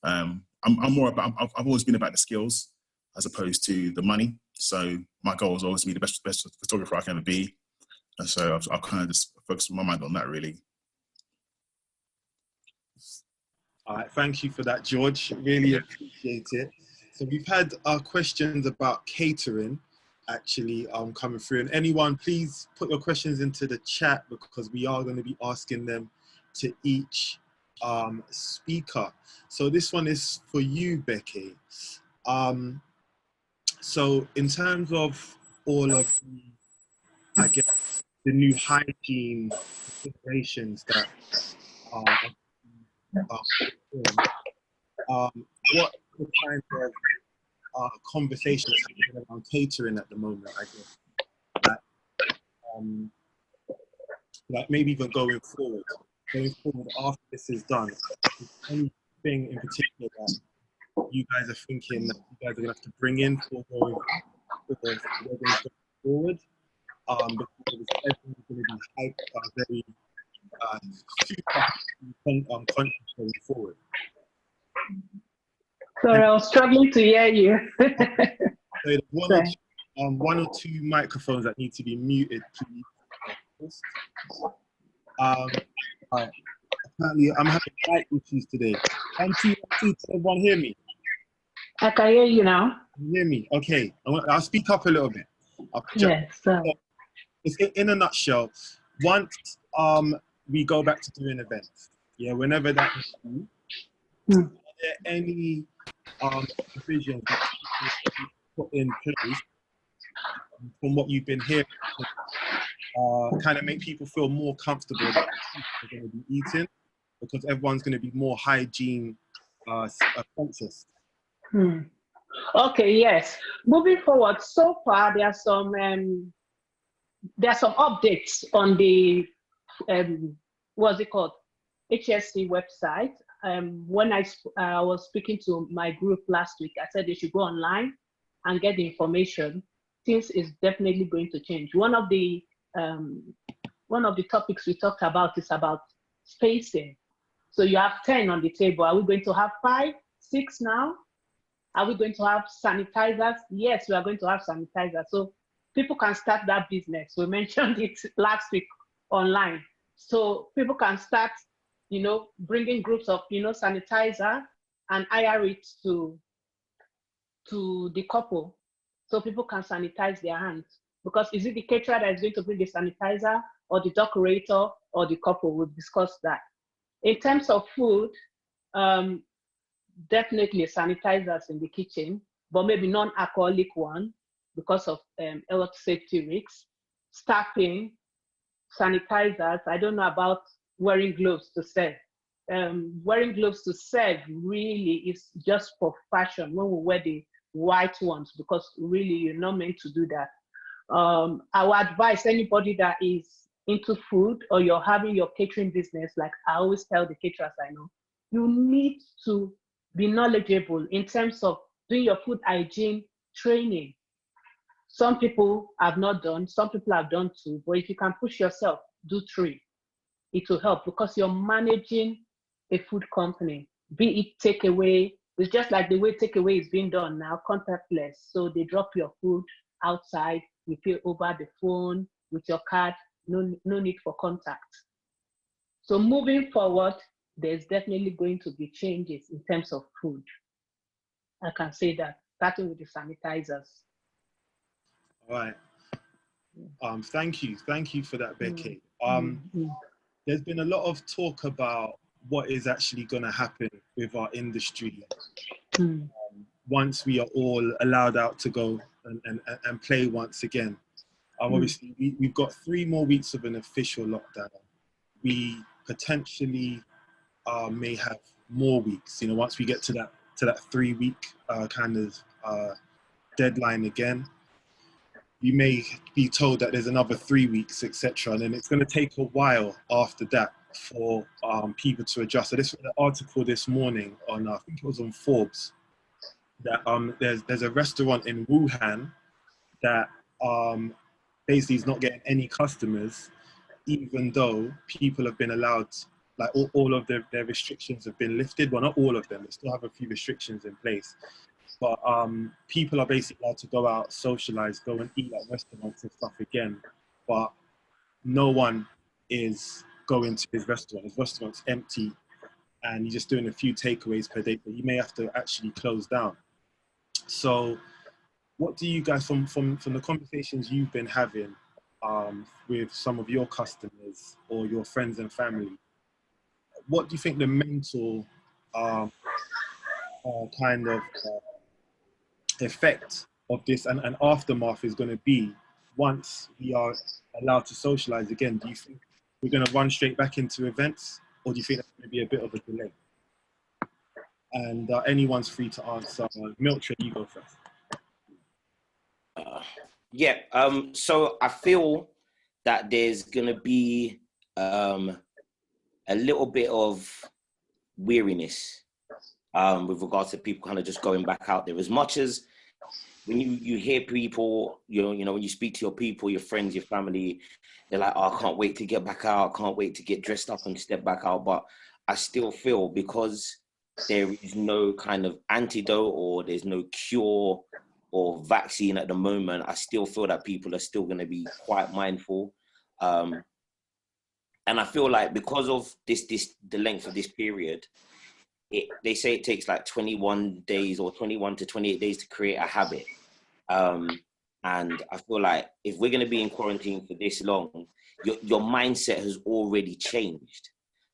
I'm more about, I've always been about the skills as opposed to the money. So my goal is always to be the best photographer I can ever be. So I've kind of just focused my mind on that, really. All right, thank you for that, George. Really appreciate it. So we've had questions about catering actually coming through. And anyone, please put your questions into the chat because we are going to be asking them to each speaker. So this one is for you, Beke. So in terms of all of the, I guess, the new hygiene considerations that what kind of conversation is happening around catering at the moment, I guess, like maybe even going forward after this is done, is anything in particular that you guys are thinking that you guys are gonna have to bring in for going forward? Because everyone's gonna be hyped, very super conscious going forward. Sorry, I was struggling to hear you. So one or two microphones that need to be muted, please. All right. Apparently, I'm having mic issues today. 1, 2, 1, 2. Can everyone hear me? I can hear you now. Can you hear me? Okay. I'll speak up a little bit. Yes. It's in a nutshell. Once we go back to doing events, yeah, whenever that is due, are there any provisions that you put in place from what you've been hearing, kind of make people feel more comfortable that they're going to be eating, because everyone's going to be more hygiene conscious? Okay, yes. Moving forward, so far there are some updates on the what's it called, HSC website. When I was speaking to my group last week, I said they should go online and get the information. Things is definitely going to change. One of the topics we talked about is about spacing. So you have 10 on the table. Are we going to have 5, 6 now? Are we going to have sanitizers? Yes, we are going to have sanitizers. So people can start that business. We mentioned it last week online. So people can start, bringing groups of, sanitizer and hire it to the couple. So people can sanitize their hands. Because is it the caterer that is going to bring the sanitizer, or the decorator, or the couple? We'll discuss that. In terms of food, definitely sanitizers in the kitchen, but maybe non-alcoholic one because of health safety risks. Staffing, sanitizers. I don't know about wearing gloves to serve. Wearing gloves to serve really is just for fashion when we wear the white ones, because really you're not meant to do that. I would advise anybody that is into food, or you're having your catering business, like I always tell the caterers I know, you need to be knowledgeable in terms of doing your food hygiene training. Some people have not done, some people have done 2, but if you can push yourself, do 3. It will help, because you're managing a food company, be it takeaway. It's just like the way takeaway is being done now, contactless. So they drop your food outside, you pay over the phone with your card, no need for contact. So moving forward, there's definitely going to be changes in terms of food. I can say that, starting with the sanitizers. All right. Thank you for that, Beke. There's been a lot of talk about what is actually going to happen with our industry once we are all allowed out to go and play once again. Obviously, we've got 3 more weeks of an official lockdown. We potentially may have more weeks. Once we get to that 3-week kind of deadline again, you may be told that there's another 3 weeks, etc. And then it's going to take a while after that for people to adjust. So this was an article this morning on, I think it was on Forbes, that there's a restaurant in Wuhan that basically is not getting any customers, even though people have been allowed, like all of their restrictions have been lifted. Well, not all of them, they still have a few restrictions in place. But people are basically allowed to go out, socialize, go and eat at restaurants and stuff again. But no one is going to his restaurant. His restaurant's empty, and he's just doing a few takeaways per day, but he may have to actually close down. So what do you guys, from the conversations you've been having with some of your customers or your friends and family, what do you think the mental kind of effect of this and aftermath is going to be once we are allowed to socialize again? Do you think we're going to run straight back into events, or do you think there's going to be a bit of a delay? And anyone's free to answer. Milktray, you go first. So I feel that there's going to be a little bit of weariness with regards to people kind of just going back out there. As much as when you hear people, you know, when you speak to your people, your friends, your family, they're like, oh, I can't wait to get back out. I can't wait to get dressed up and step back out. But I still feel, because there is no kind of antidote or there's no cure or vaccine at the moment, I still feel that people are still going to be quite mindful. And I feel like because of the length of this period, they say it takes like 21 days or 21 to 28 days to create a habit. And I feel like if we're going to be in quarantine for this long, your mindset has already changed.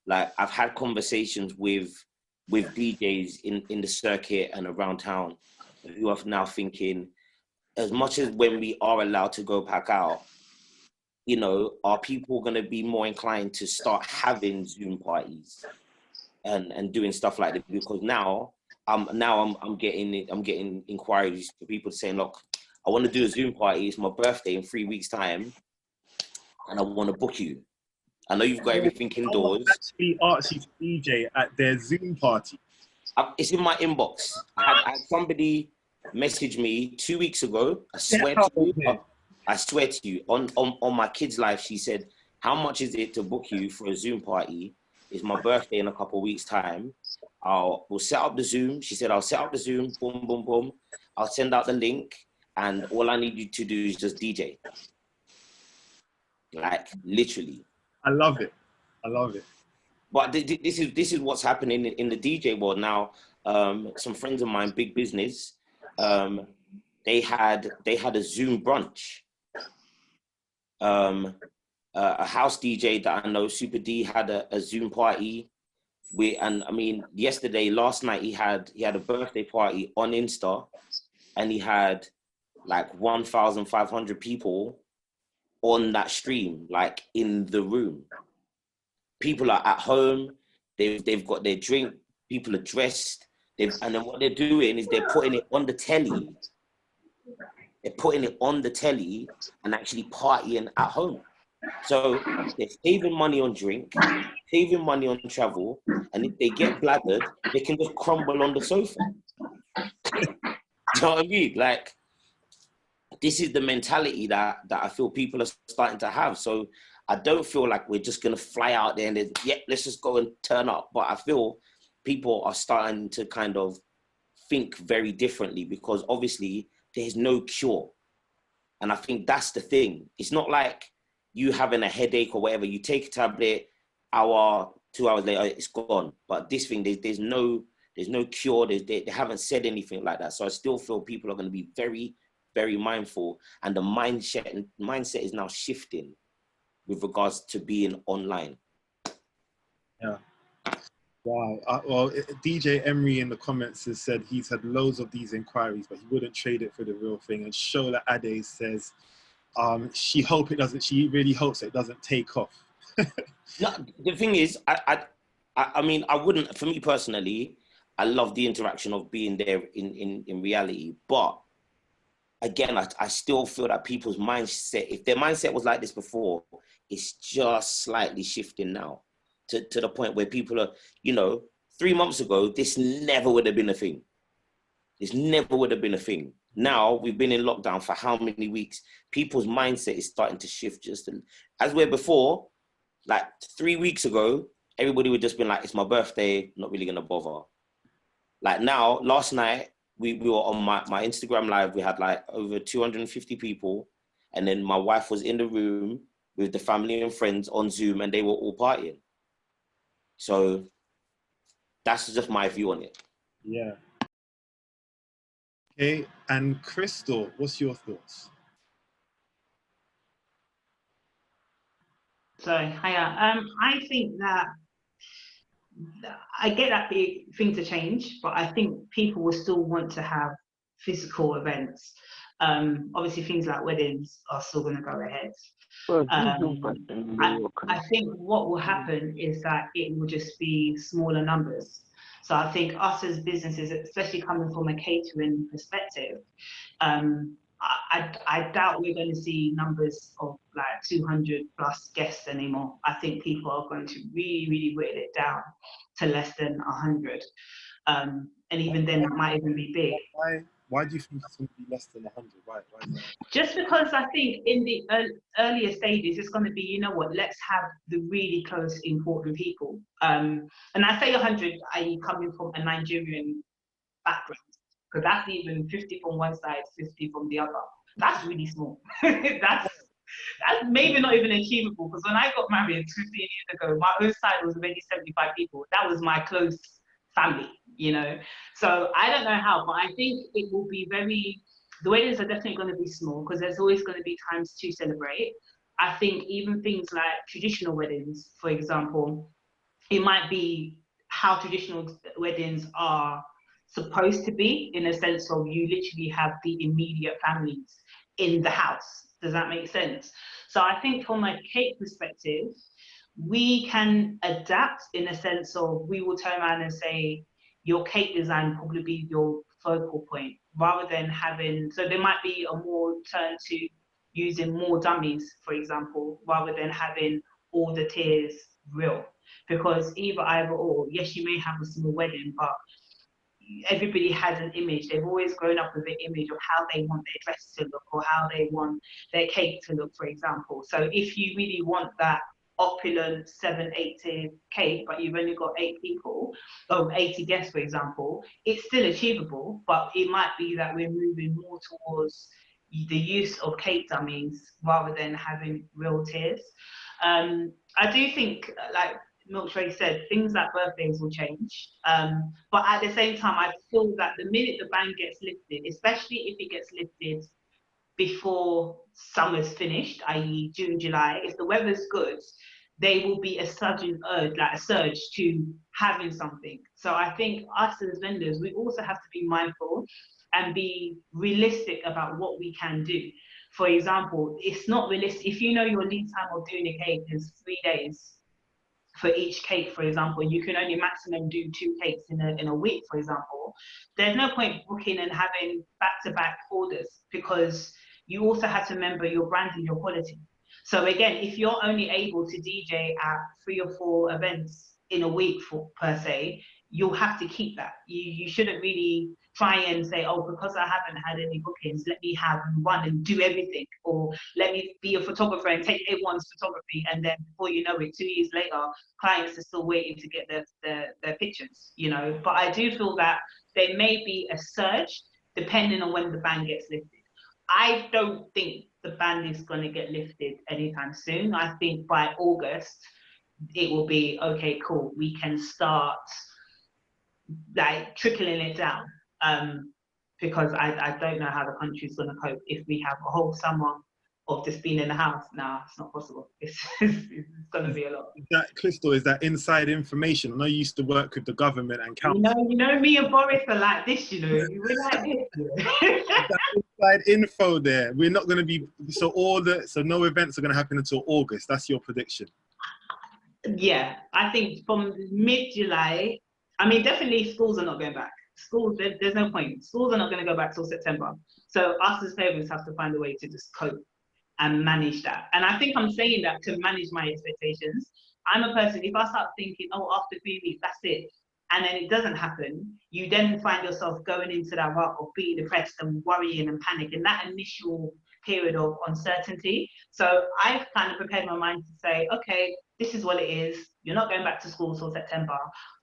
Like, I've had conversations with DJs in the circuit and around town who are now thinking, as much as when we are allowed to go back out, you know, are people going to be more inclined to start having Zoom parties and doing stuff like that? Because now I'm getting inquiries for people saying, look, I want to do a Zoom party. It's my birthday in 3 weeks' time, and I want to book you. I know you've got everything indoors. Actually asked you to DJ at their Zoom party. It's in my inbox. I had somebody message me 2 weeks ago. I swear to you, on my kid's life, she said, how much is it to book you for a Zoom party? It's my birthday in a couple of weeks' time. We'll set up the Zoom. She said, I'll set up the Zoom, boom, boom, boom. I'll send out the link, and all I need you to do is just DJ. Like, literally. I love it. I love it. But this is what's happening in the DJ world now. Some friends of mine, big business, they had a Zoom brunch. A house DJ that I know, Super D, had a Zoom party. Last night he had a birthday party on Insta, and he had like 1,500 people on that stream, like in the room. People are at home, they've got their drink, people are dressed, and then what they're doing is they're putting it on the telly. They're putting it on the telly and actually partying at home. So they're saving money on drink, saving money on travel, and if they get bladdered, they can just crumble on the sofa. Do you know what I mean? Like, this is the mentality that I feel people are starting to have. So I don't feel like we're just going to fly out there and let's just go and turn up. But I feel people are starting to kind of think very differently, because obviously there's no cure. And I think that's the thing. It's not like you having a headache or whatever. You take a tablet, hour, 2 hours later, it's gone. But this thing, there's no cure. They haven't said anything like that. So I still feel people are going to be very, very mindful. And the mindset is now shifting with regards to being online. Yeah. Wow. Well, DJ Emery in the comments has said he's had loads of these inquiries, but he wouldn't trade it for the real thing. And Shola Ade says she really hopes it doesn't take off. No, the thing is, I mean, I wouldn't, for me personally, I love the interaction of being there in reality. But again, I still feel that people's mindset, if their mindset was like this before, it's just slightly shifting now to the point where people are, 3 months ago, this never would have been a thing. This never would have been a thing. Now, we've been in lockdown for how many weeks? People's mindset is starting to shift as where before, like 3 weeks ago, everybody would just been like, it's my birthday, not really gonna bother. Like now, last night, we were on my Instagram live, we had like over 250 people. And then my wife was in the room with the family and friends on Zoom, and they were all partying. So that's just my view on it. Yeah. Okay, and Krystle, what's your thoughts? So, hiya. I think that I get that things are change, but I think people will still want to have physical events. Obviously, things like weddings are still going to go ahead. I think what will happen is that it will just be smaller numbers. So I think us as businesses, especially coming from a catering perspective, I doubt we're going to see numbers of like 200 plus guests anymore. I think people are going to really, really whittle it down to less than 100. And even then, it might even be big. Why do you think it's going to be less than 100? Why is that? Just because I think in the earlier stages, it's going to be, you know what, let's have the really close, important people. And I say 100, i.e. coming from a Nigerian background, because that's even 50 from one side, 50 from the other. That's really small. that's maybe not even achievable, because when I got married 15 years ago, my own side was already 75 people. That was my close family, you know. So I don't know how, but I think it will be the weddings are definitely going to be small, because there's always going to be times to celebrate. I think even things like traditional weddings, for example, it might be how traditional weddings are supposed to be, in a sense of you literally have the immediate families in the house. Does that make sense? So I think from a cake perspective, we can adapt in a sense of we will turn around and say your cake design probably be your focal point, rather than having, so there might be a more turn to using more dummies, for example, rather than having all the tiers real. Because either or, yes, you may have a small wedding, but everybody has an image. They've always grown up with an image of how they want their dress to look, or how they want their cake to look, for example. So if you really want that opulent 7-8 tier cake, but you've only got 8 people, or 80 guests, for example, it's still achievable, but it might be that we're moving more towards the use of cake dummies rather than having real tiers. I do think, like Milktray said, things like birthdays will change. But at the same time, I feel that the minute the ban gets lifted, especially if it gets lifted before summer's finished, i.e. June, July, if the weather's good, there will be a sudden urge, like a surge to having something. So I think us as vendors, we also have to be mindful and be realistic about what we can do. For example, it's not realistic. If you know your lead time of doing a cake is 3 days, for each cake, for example, you can only maximum do 2 cakes in a week, for example, there's no point booking and having back-to-back orders, because you also have to remember your brand and your quality. So again, if you're only able to DJ at 3 or 4 events in a week per se, you'll have to keep that. You shouldn't really try and say, oh, because I haven't had any bookings, let me have one and do everything, or let me be a photographer and take everyone's photography, and then before you know it, 2 years later, clients are still waiting to get their pictures, you know. But I do feel that there may be a surge depending on when the ban gets lifted. I don't think the ban is going to get lifted anytime soon. I think by August, it will be, okay, cool, we can start like trickling it down. Because I don't know how the country's going to cope if we have a whole summer of just being in the house. No, it's not possible. It's going to be a lot. Krystle, is that inside information? I know you used to work with the government and council. You know, me and Boris are like this, you know. We're like this. That inside info there. We're not going to be, so no events are going to happen until August. That's your prediction. Yeah, I think from mid-July, I mean, definitely schools are not going back. Schools, there's no point. Schools are not going to go back till September. So us as parents have to find a way to just cope and manage that. And I think I'm saying that to manage my expectations. I'm a person, if I start thinking, oh, after 3 weeks, that's it, and then it doesn't happen, you then find yourself going into that rut of being depressed and worrying and panic, and that initial period of uncertainty. So I've kind of prepared my mind to say, okay, this is what it is. You're not going back to school till September.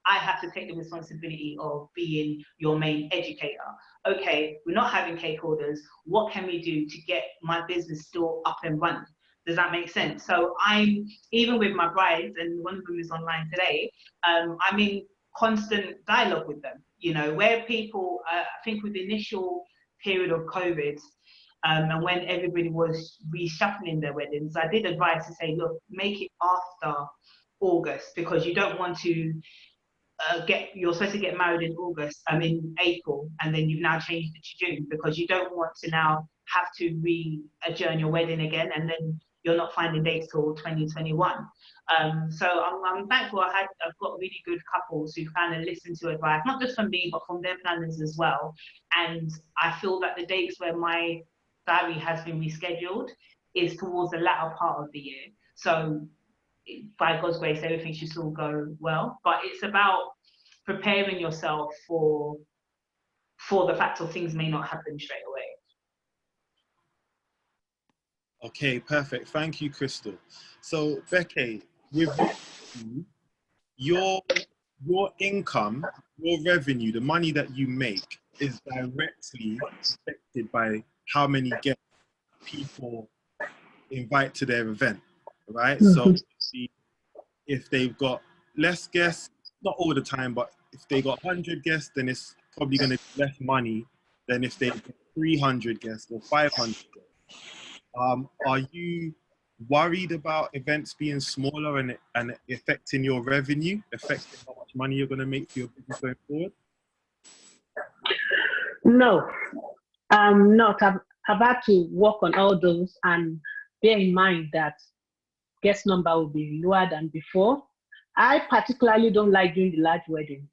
I have to take the responsibility of being your main educator. Okay, we're not having cake orders. What can we do to get my business still up and running? Does that make sense? So I'm, even with my brides, and one of them is online today, I'm in constant dialogue with them, you know, where people, I think with the initial period of COVID, and when everybody was reshuffling their weddings, I did advise to say, look, make it after August, because you don't want to you're supposed to get married in August, in April, and then you've now changed it to June, because you don't want to now have to re-adjourn your wedding again, and then you're not finding dates till 2021. So I'm thankful I've got really good couples who kind of listen to advice, not just from me, but from their planners as well. And I feel that the dates where my diary has been rescheduled is towards the latter part of the year. So by God's grace, everything should still go well. But it's about preparing yourself for the fact of things may not happen straight away. Okay, perfect. Thank you, Krystle. So, Beke, with your income, your revenue, the money that you make is directly affected by how many guests people invite to their event, right? So if they've got less guests, not all the time, but if they got 100 guests, then it's probably going to be less money than if they've got 300 guests or 500 guests. Are you worried about events being smaller and affecting your revenue, affecting how much money you're going to make for your business going forward? No, I'm not. I've had to work on all those, and bear in mind that guest number will be lower than before. I particularly don't like doing the large weddings.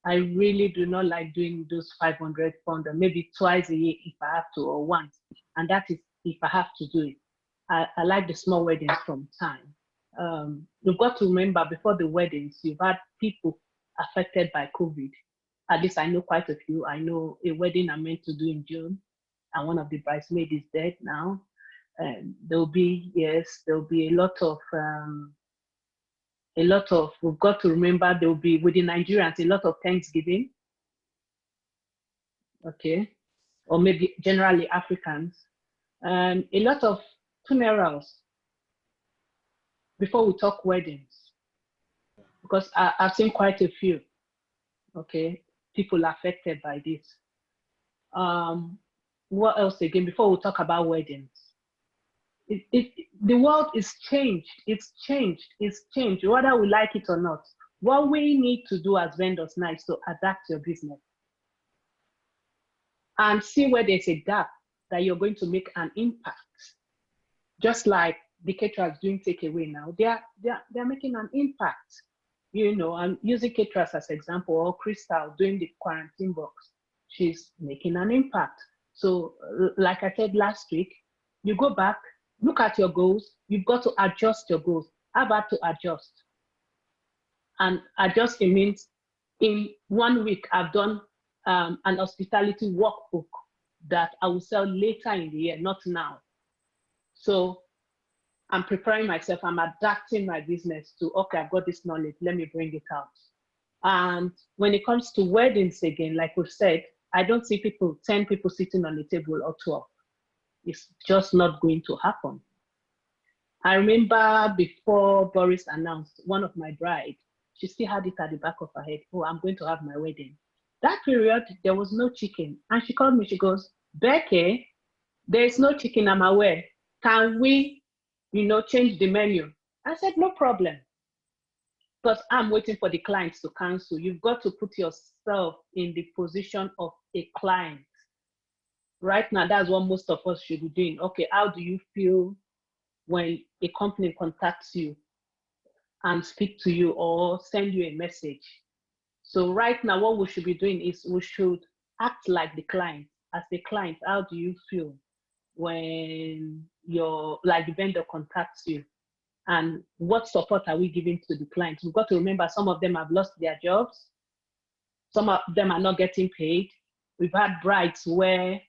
I really do not like doing those 500 pounder, maybe twice a year if I have to, or once. And that is if I have to do it. I like the small weddings from time. You've got to remember, before the weddings, you've had people affected by COVID. At least I know quite a few. I know a wedding I meant to do in June, and one of the bridesmaids is dead now. There'll be a lot of, we've got to remember, there'll be, with the Nigerians, a lot of Thanksgiving, okay, or maybe generally Africans, a lot of funerals before we talk weddings, because I've seen quite a few, okay, people affected by this. What else again, before we talk about weddings? The world is changed. It's changed, whether we like it or not. What we need to do as vendors now is to adapt your business and see where there's a gap that you're going to make an impact. Just like the caterers doing takeaway now, they're making an impact. You know, I'm using caterers as an example, or Krystle doing the quarantine box. She's making an impact. So like I said last week, you go back, look at your goals. You've got to adjust your goals. How about to adjust? And adjusting means in 1 week, I've done an hospitality workbook that I will sell later in the year, not now. So I'm preparing myself. I'm adapting my business to, okay, I've got this knowledge. Let me bring it out. And when it comes to weddings again, like we've said, I don't see 10 people sitting on the table or 12. It's just not going to happen. I remember before Boris announced, one of my brides, she still had it at the back of her head, oh, I'm going to have my wedding. That period, there was no chicken. And she called me, she goes, Beke, there is no chicken, I'm aware. Can we, change the menu? I said, no problem. Because I'm waiting for the clients to cancel. You've got to put yourself in the position of a client. Right now, that's what most of us should be doing. Okay, how do you feel when a company contacts you and speak to you or send you a message? So right now, what we should be doing is we should act like the client. As the client, how do you feel when the vendor contacts you? And what support are we giving to the clients? We've got to remember, some of them have lost their jobs. Some of them are not getting paid. We've had brides where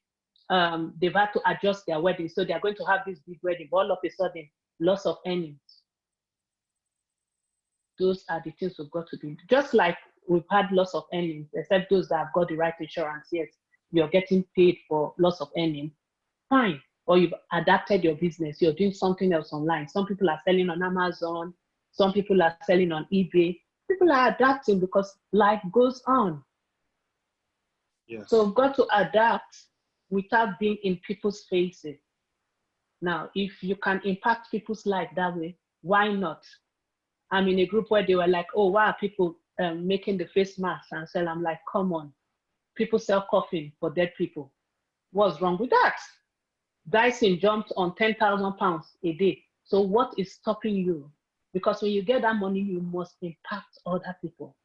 they've had to adjust their wedding. So they're going to have this big wedding, but all of a sudden, loss of earnings. Those are the things we've got to do. Just like we've had loss of earnings, except those that have got the right insurance. Yes, you're getting paid for loss of earnings. Fine. or you've adapted your business, you're doing something else online. Some people are selling on Amazon, some people are selling on eBay. People are adapting because life goes on. Yes. So we've got to adapt without being in people's faces. Now, if you can impact people's life that way, why not? I'm in a group where they were like, oh, why are people making the face masks and sell? I'm like, come on. People sell coffin for dead people. What's wrong with that? Dyson jumped on 10,000 pounds a day. So what is stopping you? Because when you get that money, you must impact other people.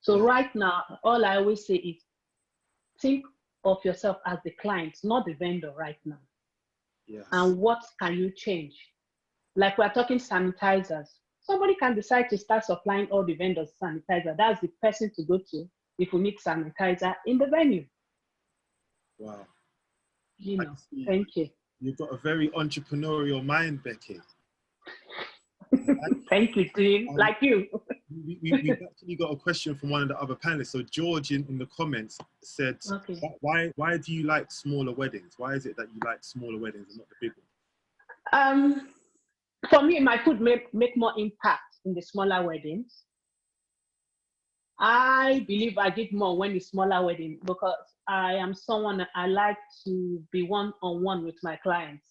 So right now, all I always say is think of yourself as the client, not the vendor right now. Yes. And what can you change? Like we're talking sanitizers. Somebody can decide to start supplying all the vendors sanitizer. That's the person to go to if we need sanitizer in the venue. Wow. You know, thank you. You've got a very entrepreneurial mind, Beke. Thank you, team. Like you. We've actually got a question from one of the other panelists. So George in the comments said, okay, why do you like smaller weddings? Why is it that you like smaller weddings and not the big ones? For me, my food make more impact in the smaller weddings. I believe I did more when it's smaller wedding because I am someone, I like to be one-on-one with my clients.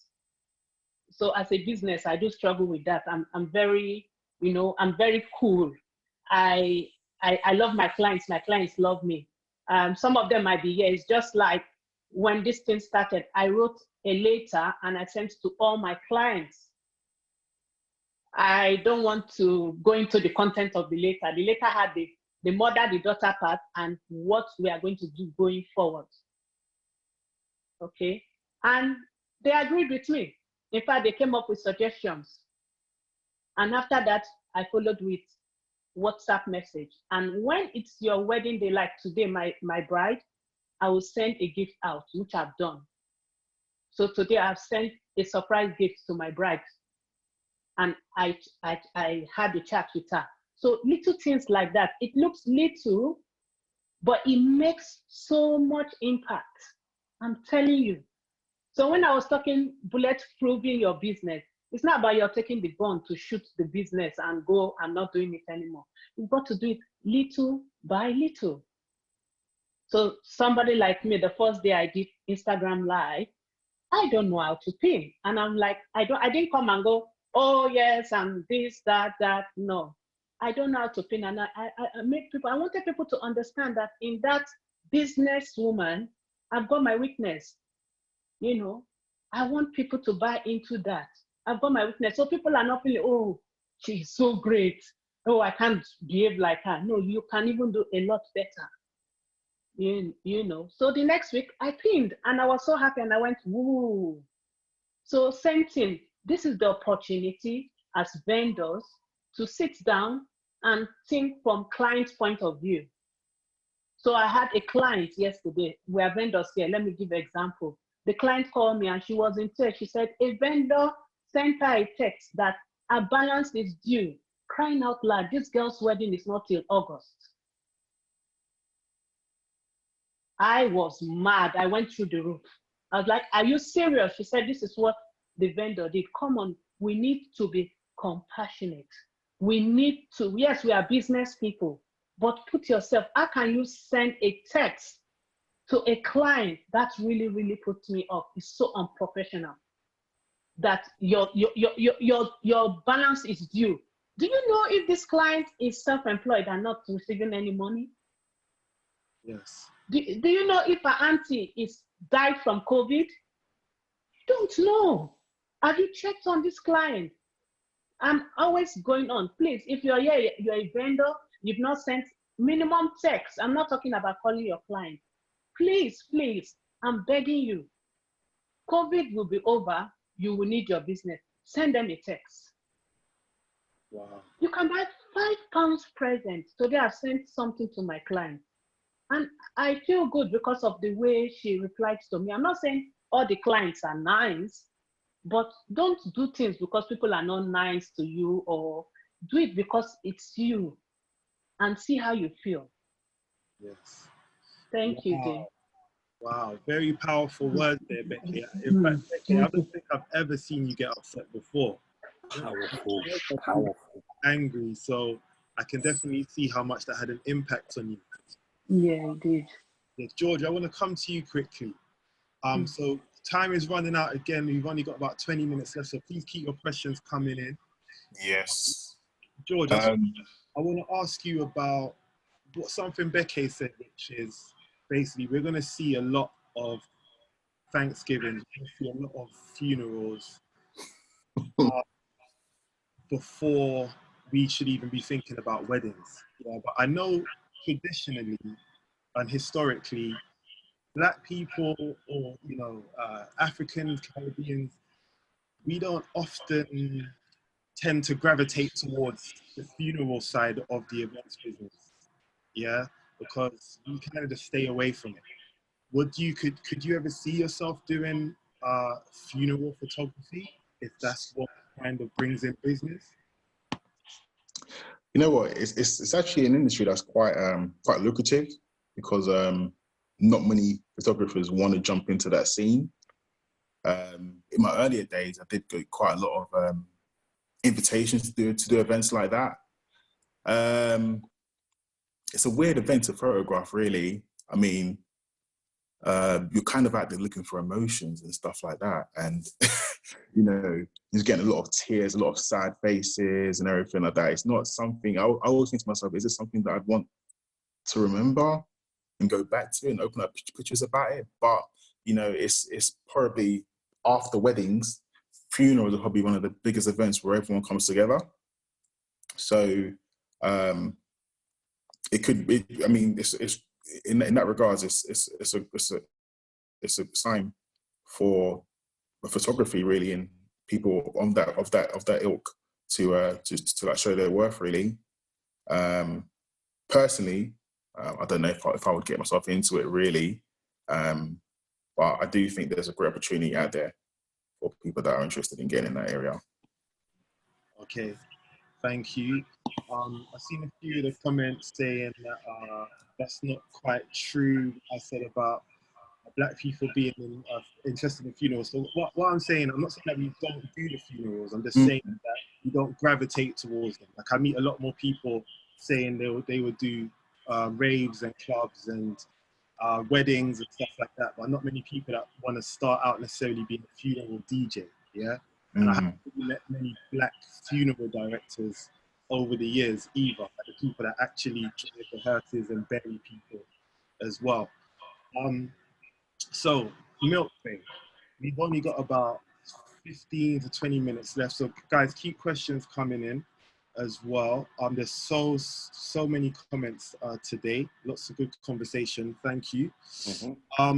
So as a business, I do struggle with that. I'm very, you know, I'm very cool. I love my clients love me. Some of them might be here. It's just like when this thing started, I wrote a letter and I sent to all my clients. I don't want to go into the content of the letter. The letter had the mother, the daughter part, and what we are going to do going forward. Okay, and they agreed with me. In fact, they came up with suggestions. And after that, I followed with WhatsApp message. And when it's your wedding day, like today, my bride, I will send a gift out, which I've done. So today I've sent a surprise gift to my bride. And I had a chat with her. So little things like that. It looks little, but it makes so much impact. I'm telling you. So when I was talking bulletproofing your business, it's not about you're taking the gun to shoot the business and go, I'm not doing it anymore. You've got to do it little by little. So somebody like me, the first day I did Instagram Live, I don't know how to pin. And I'm like, I didn't come and go, oh yes, and this, that. No, I don't know how to pin. And I wanted people to understand that in that businesswoman, I've got my weakness. You know, I want people to buy into that. I've got my weakness. So people are not feeling, oh, she's so great. Oh, I can't behave like her. No, you can even do a lot better. You know. So the next week I pinned and I was so happy and I went, woo. So same thing. This is the opportunity as vendors to sit down and think from client's point of view. So I had a client yesterday. We are vendors here. Let me give an example. The client called me and she was in tears. She said, a vendor sent her a text that her balance is due. Crying out loud, this girl's wedding is not till August. I was mad. I went through the roof. I was like, are you serious? She said, this is what the vendor did. Come on, we need to be compassionate. We need to, yes, we are business people, but put yourself, how can you send a text to a client? That really, really puts me off. It's so unprofessional that your balance is due. Do you know if this client is self-employed and not receiving any money? Yes. Do you know if her auntie is died from COVID? Don't know. Have you checked on this client? I'm always going on. Please, if you're here, you're a vendor, you've not sent minimum text. I'm not talking about calling your client. Please, I'm begging you. COVID will be over. You will need your business. Send them a text. Wow. You can buy £5 present. Today I've sent something to my client. And I feel good because of the way she replied to me. I'm not saying all the clients are nice, but don't do things because people are not nice to you, or do it because it's you and see how you feel. Yes. Thank you, Jane. Wow, very powerful words there, Beke. In fact, Beke, I don't think I've ever seen you get upset before. Powerful, You're powerful. angry, so I can definitely see how much that had an impact on you. Yeah, it did. Yeah, George, I want to come to you quickly. So time is running out again. We've only got about 20 minutes left, so please keep your questions coming in. Yes. George, I want to ask you about something Beke said, which is basically we're going to see a lot of Thanksgiving, we're going to see a lot of funerals before we should even be thinking about weddings. Yeah, but I know traditionally and historically, Black people or Africans, Caribbeans, we don't often tend to gravitate towards the funeral side of the events business. Yeah, because we kind of just stay away from it. Could you ever see yourself doing funeral photography if that's what kind of brings in business? You know what? It's actually an industry that's quite lucrative because not many photographers want to jump into that scene. In my earlier days, I did get quite a lot of invitations to do events like that. It's a weird event to photograph, really. I mean, you're kind of out there looking for emotions and stuff like that, and you're getting a lot of tears, a lot of sad faces, and everything like that. It's not something I always think to myself: is it something that I'd want to remember and go back to and open up pictures about it? But it's probably after weddings, funerals are probably one of the biggest events where everyone comes together. So it could be. I mean, it's in that regards, it's a sign for photography, really, and people on of that ilk to like show their worth, really. Personally, I don't know if I would get myself into it, really, but I do think there's a great opportunity out there for people that are interested in getting in that area. Okay, thank you. I've seen a few of the comments saying that that's not quite true. I said about Black people being interested in funerals. So what I'm saying, I'm not saying that we don't do the funerals. I'm just saying that we don't gravitate towards them. Like I meet a lot more people saying they would do raves and clubs and weddings and stuff like that, but not many people that want to start out necessarily being a funeral DJ. Yeah, and I haven't really met many Black funeral directors over the years either. Like the people that actually drive the hearses and bury people as well. So, Milktray, we've only got about 15 to 20 minutes left. So, guys, keep questions coming in as well. There's so many comments today. Lots of good conversation. Thank you. For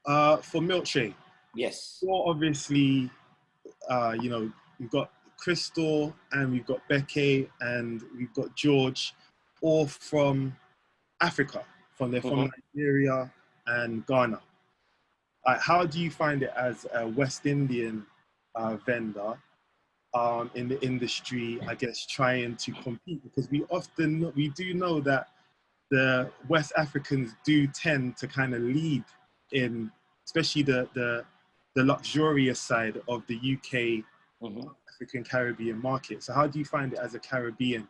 Milktray, Yes. you're obviously, we've got Krystle and we've got Beke and we've got George, all from Africa. From Nigeria and Ghana. How do you find it as a West Indian vendor in the industry, I guess, trying to compete? Because we do know that the West Africans do tend to kind of lead in, especially the luxurious side of the UK African Caribbean market. So how do you find it as a Caribbean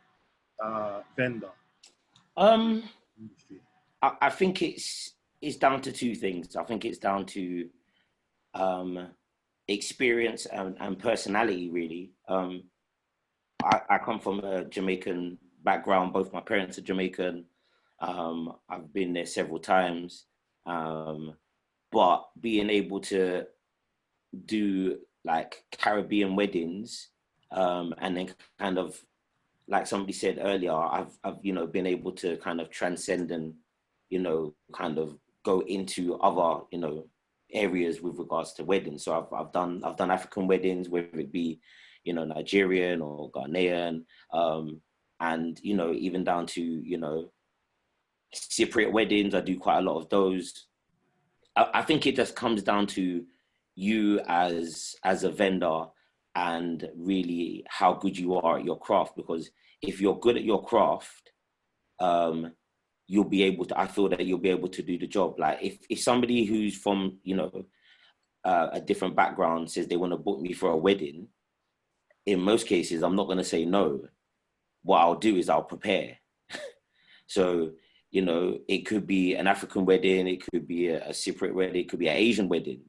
vendor? I think it's down to two things. I think it's down to experience and personality, really. I come from a Jamaican background. Both my parents are Jamaican. I've been there several times. But being able to do like Caribbean weddings and then kind of, like somebody said earlier, I've been able to kind of transcend and kind of go into other, areas with regards to weddings. So I've done African weddings, whether it be, Nigerian or Ghanaian, and, even down to, Cypriot weddings. I do quite a lot of those. I think it just comes down to you as a vendor and really how good you are at your craft, because if you're good at your craft, you'll be able to, I feel that you'll be able to do the job. Like if somebody who's from, you know, a different background says they want to book me for a wedding, in most cases, I'm not going to say no. What I'll do is I'll prepare. So, you know, it could be an African wedding, it could be a Cypriot wedding, it could be an Asian wedding.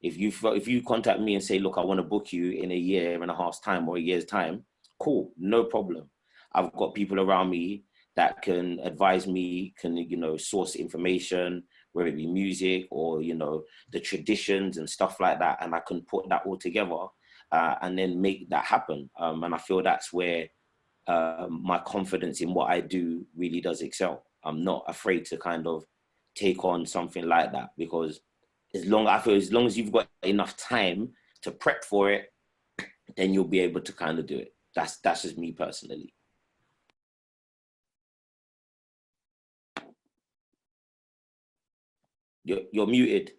If you contact me and say, look, I want to book you in a year and a half's time or a year's time, cool, no problem. I've got people around me that can advise me, can, you know, source information, whether it be music or, you know, the traditions and stuff like that. And I can put that all together and then make that happen. And I feel that's where my confidence in what I do really does excel. I'm not afraid to kind of take on something like that, because as long as you've got enough time to prep for it, then you'll be able to kind of do it. That's just me personally. You're muted.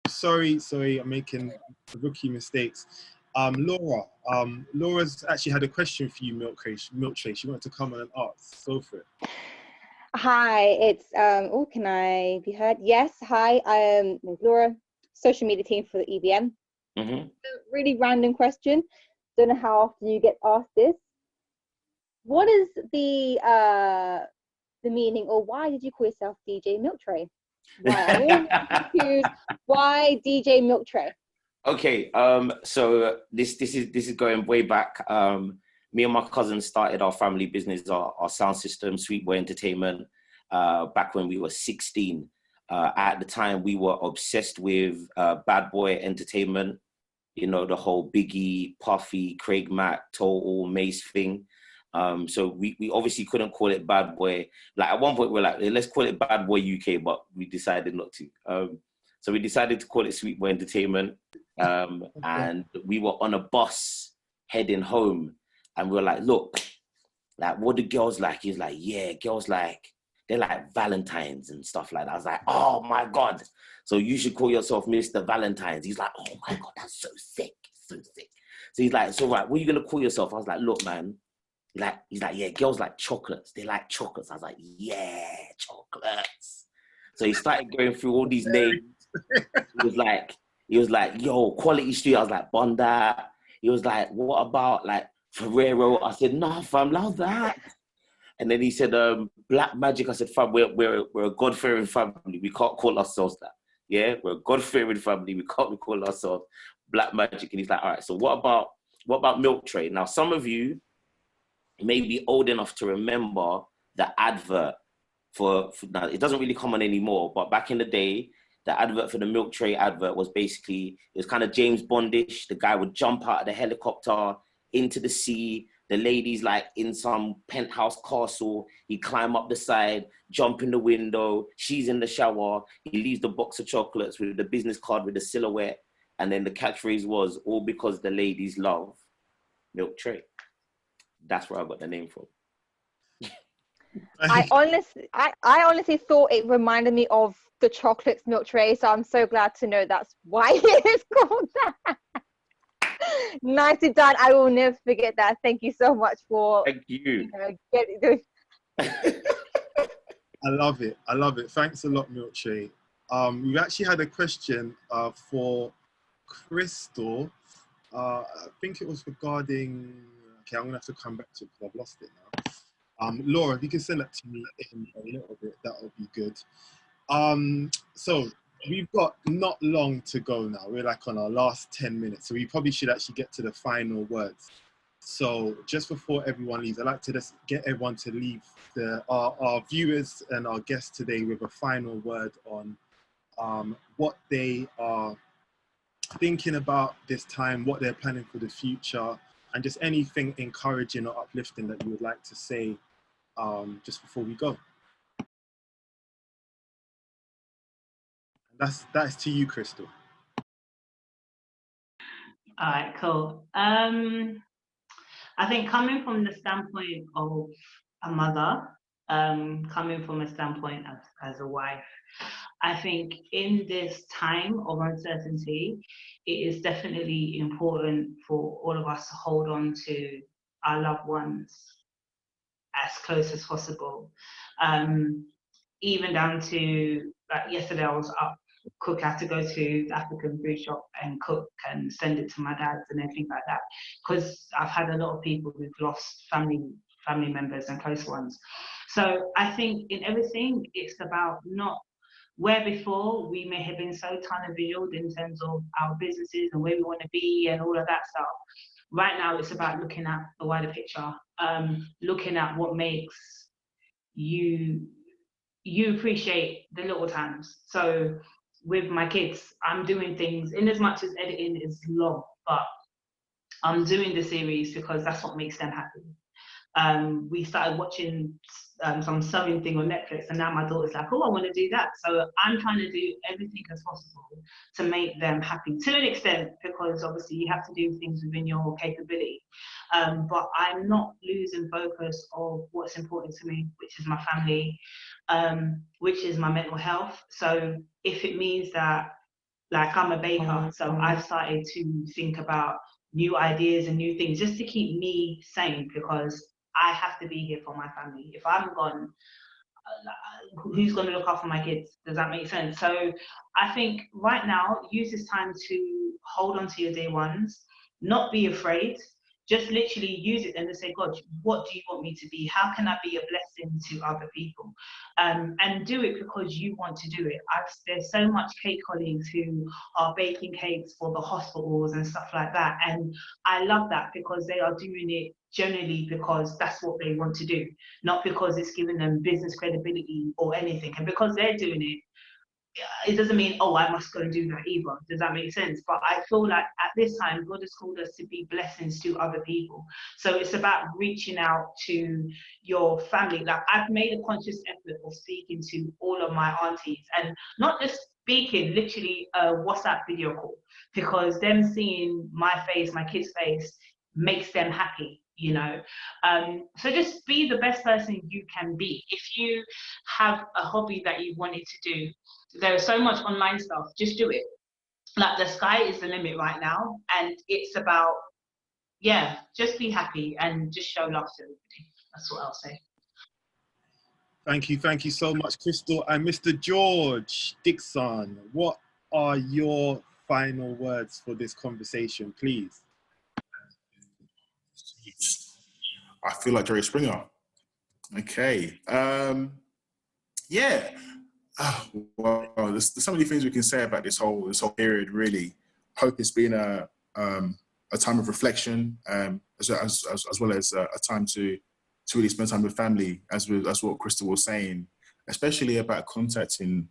Sorry, I'm making rookie mistakes. Laura's actually had a question for you, Milktray. She wanted to come on and ask. Go for it. Hi, it's can I be heard? Yes, hi, I'm Laura, social media team for the EVN. Mm-hmm. Really random question. Don't know how often you get asked this. What is the meaning, or why did you call yourself DJ Milktray? Why? I'm really confused. Why DJ Milktray? Okay, so this is going way back. Me and my cousin started our family business, our sound system, Sweetboy Entertainment, back when we were 16. At the time, we were obsessed with Bad Boy Entertainment, you know, the whole Biggie, Puffy, Craig Mack, Total, Mace thing. So we obviously couldn't call it Bad Boy. Like at one point, we're like, let's call it Bad Boy UK, but we decided not to. So we decided to call it Sweetboy Entertainment. And we were on a bus heading home. And we were like, look, like, what do girls like? He's like, yeah, girls like, they like Valentines and stuff like that. I was like, oh my God. So you should call yourself Mr. Valentines. He's like, oh my God, that's so sick, so sick. So he's like, so right, what are you going to call yourself? I was like, look, man. He's like, yeah, girls like chocolates. They like chocolates. I was like, yeah, chocolates. So he started going through all these names. He was like, yo, Quality Street. I was like, Bonda. He was like, what about like Ferrero? I said, nah, fam, love that. And then he said, Black Magic. I said, fam, we're a God-fearing family. We can't call ourselves that. Yeah, we're a God-fearing family. We can't call ourselves Black Magic. And he's like, all right, so what about Milktray? Now, some of you may be old enough to remember the advert for now, it doesn't really come on anymore, but back in the day, the advert for the Milktray advert was basically, it was kind of James Bondish. The guy would jump out of the helicopter into the sea. The lady's like in some penthouse castle. He climb up the side, jump in the window. She's in the shower. He leaves the box of chocolates with the business card with the silhouette. And then the catchphrase was, all because the ladies love Milktray. That's where I got the name from. I honestly thought it reminded me of the chocolates Milktray, so I'm so glad to know that's why it is called that. Nicely done. I will never forget that. Thank you so much for. Thank you. I love it. Thanks a lot, Milktray. We've actually had a question for Krystle. I think it was regarding. Okay, I'm gonna have to come back to it because I've lost it now. Laura, if you can send that to me in a little bit, that would be good. So we've got not long to go now. We're like on our last 10 minutes, so we probably should actually get to the final words. So just before everyone leaves, I'd like to just get everyone to leave our viewers and our guests today with a final word on what they are thinking about this time, what they're planning for the future, and just anything encouraging or uplifting that you would like to say just before we go. That's to you, Krystle. All right, cool. I think coming from the standpoint of a mother, coming from a standpoint as a wife, I think in this time of uncertainty, it is definitely important for all of us to hold on to our loved ones as close as possible. Even down to, like yesterday I was up cook. I had to go to the African food shop and cook and send it to my dad's and everything like that, because I've had a lot of people who've lost family members and close ones. So I think in everything, it's about not where before we may have been so tunnel visioned in terms of our businesses and where we want to be and all of that stuff. Right now, it's about looking at the wider picture, looking at what makes you appreciate the little times. So with my kids, I'm doing things, in as much as editing is long, but I'm doing the series because that's what makes them happy. We started watching some sewing thing on Netflix, and now my daughter's like, oh, I want to do that. So I'm trying to do everything as possible to make them happy, to an extent, because obviously you have to do things within your capability. But I'm not losing focus of what's important to me, which is my family, which is my mental health. So if it means that, like, I'm a baker, so I've started to think about new ideas and new things just to keep me sane, because I have to be here for my family. If I'm gone, who's going to look after my kids? Does that make sense? So I think right now, use this time to hold on to your day ones, not be afraid. Just literally use it and just say, God, what do you want me to be? How can I be a blessing to other people? And do it because you want to do it. There's so much cake colleagues who are baking cakes for the hospitals and stuff like that. And I love that, because they are doing it generally because that's what they want to do, not because it's giving them business credibility or anything. And because they're doing it, it doesn't mean, oh, I must go and do that either. Does that make sense? But I feel like at this time, God has called us to be blessings to other people. So it's about reaching out to your family. Like, I've made a conscious effort of speaking to all of my aunties, and not just speaking, literally a WhatsApp video call, because them seeing my face, my kids' face, makes them happy, you know. So just be the best person you can be. If you have a hobby that you wanted to do, there's so much online stuff, just do it. Like, the sky is the limit right now, and it's about, yeah, just be happy and just show love to everybody. That's what I'll say. Thank you so much, Krystle. And Mr. George Dickson, what are your final words for this conversation, please? I feel like Jerry Springer. Okay. Yeah. Well, there's so many things we can say about this whole period. Really, hope it's been a time of reflection, as well as a time to really spend time with family, as what Krystle was saying, especially about contacting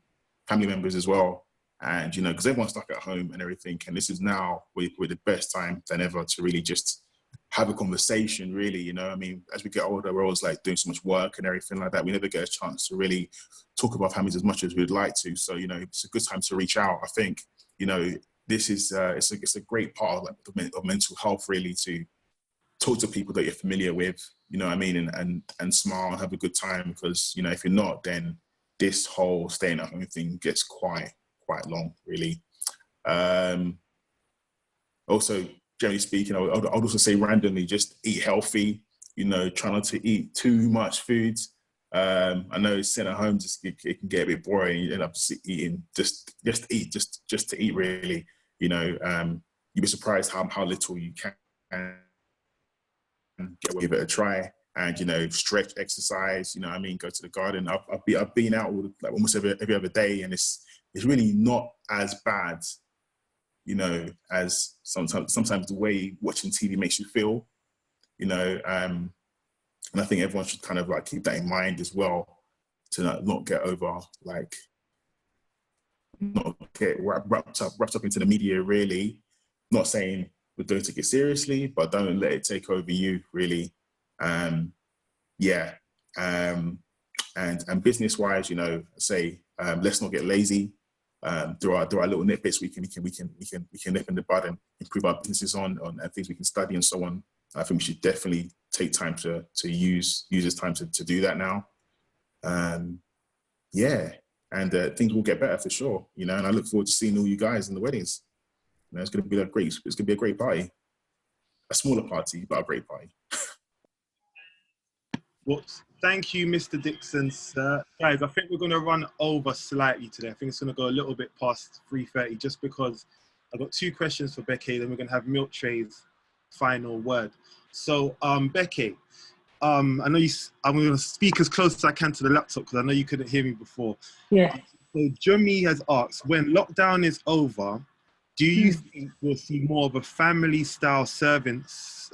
family members as well. And because everyone's stuck at home and everything, and this is now we're the best time than ever to really just have a conversation, really. I mean, as we get older, we're always like doing so much work and everything like that. We never get a chance to really talk about families as much as we'd like to. So, it's a good time to reach out. I think, this is, it's a great part of mental health, really, to talk to people that you're familiar with, what I mean, and smile and have a good time. Because, if you're not, then this whole staying at home thing gets quite long, really. Also, generally speaking, I would also say randomly, just eat healthy, try not to eat too much food. I know sitting at home, it can get a bit boring. You end up just eating, just to eat, really. You'd be surprised how little you can give it a try. And, stretch, exercise, I mean, go to the garden. I've been out almost every other day, and it's really not as bad, as sometimes the way watching TV makes you feel, and I think everyone should kind of keep that in mind as well, to not get not get wrapped up into the media, really. Not saying we don't take it seriously, but don't let it take over you, really. And business wise, say, let's not get lazy. There are little nitbits we can nip in the bud and improve our businesses on and things we can study and so on. I think we should definitely take time to use this time to do that now. Things will get better for sure. And I look forward to seeing all you guys in the weddings. It's going to be a great party, a smaller party but a great party. Well, thank you, Mr. Dickson, sir. Guys, I think we're going to run over slightly today. I think it's going to go a little bit past 3:30 just because I've got 2 questions for Beke, then we're going to have Milktray's final word. So, Beke, I know I'm going to speak as close as I can to the laptop because I know you couldn't hear me before. Yeah. So, Jummy has asked, when lockdown is over, do you think we'll see more of a family-style serving service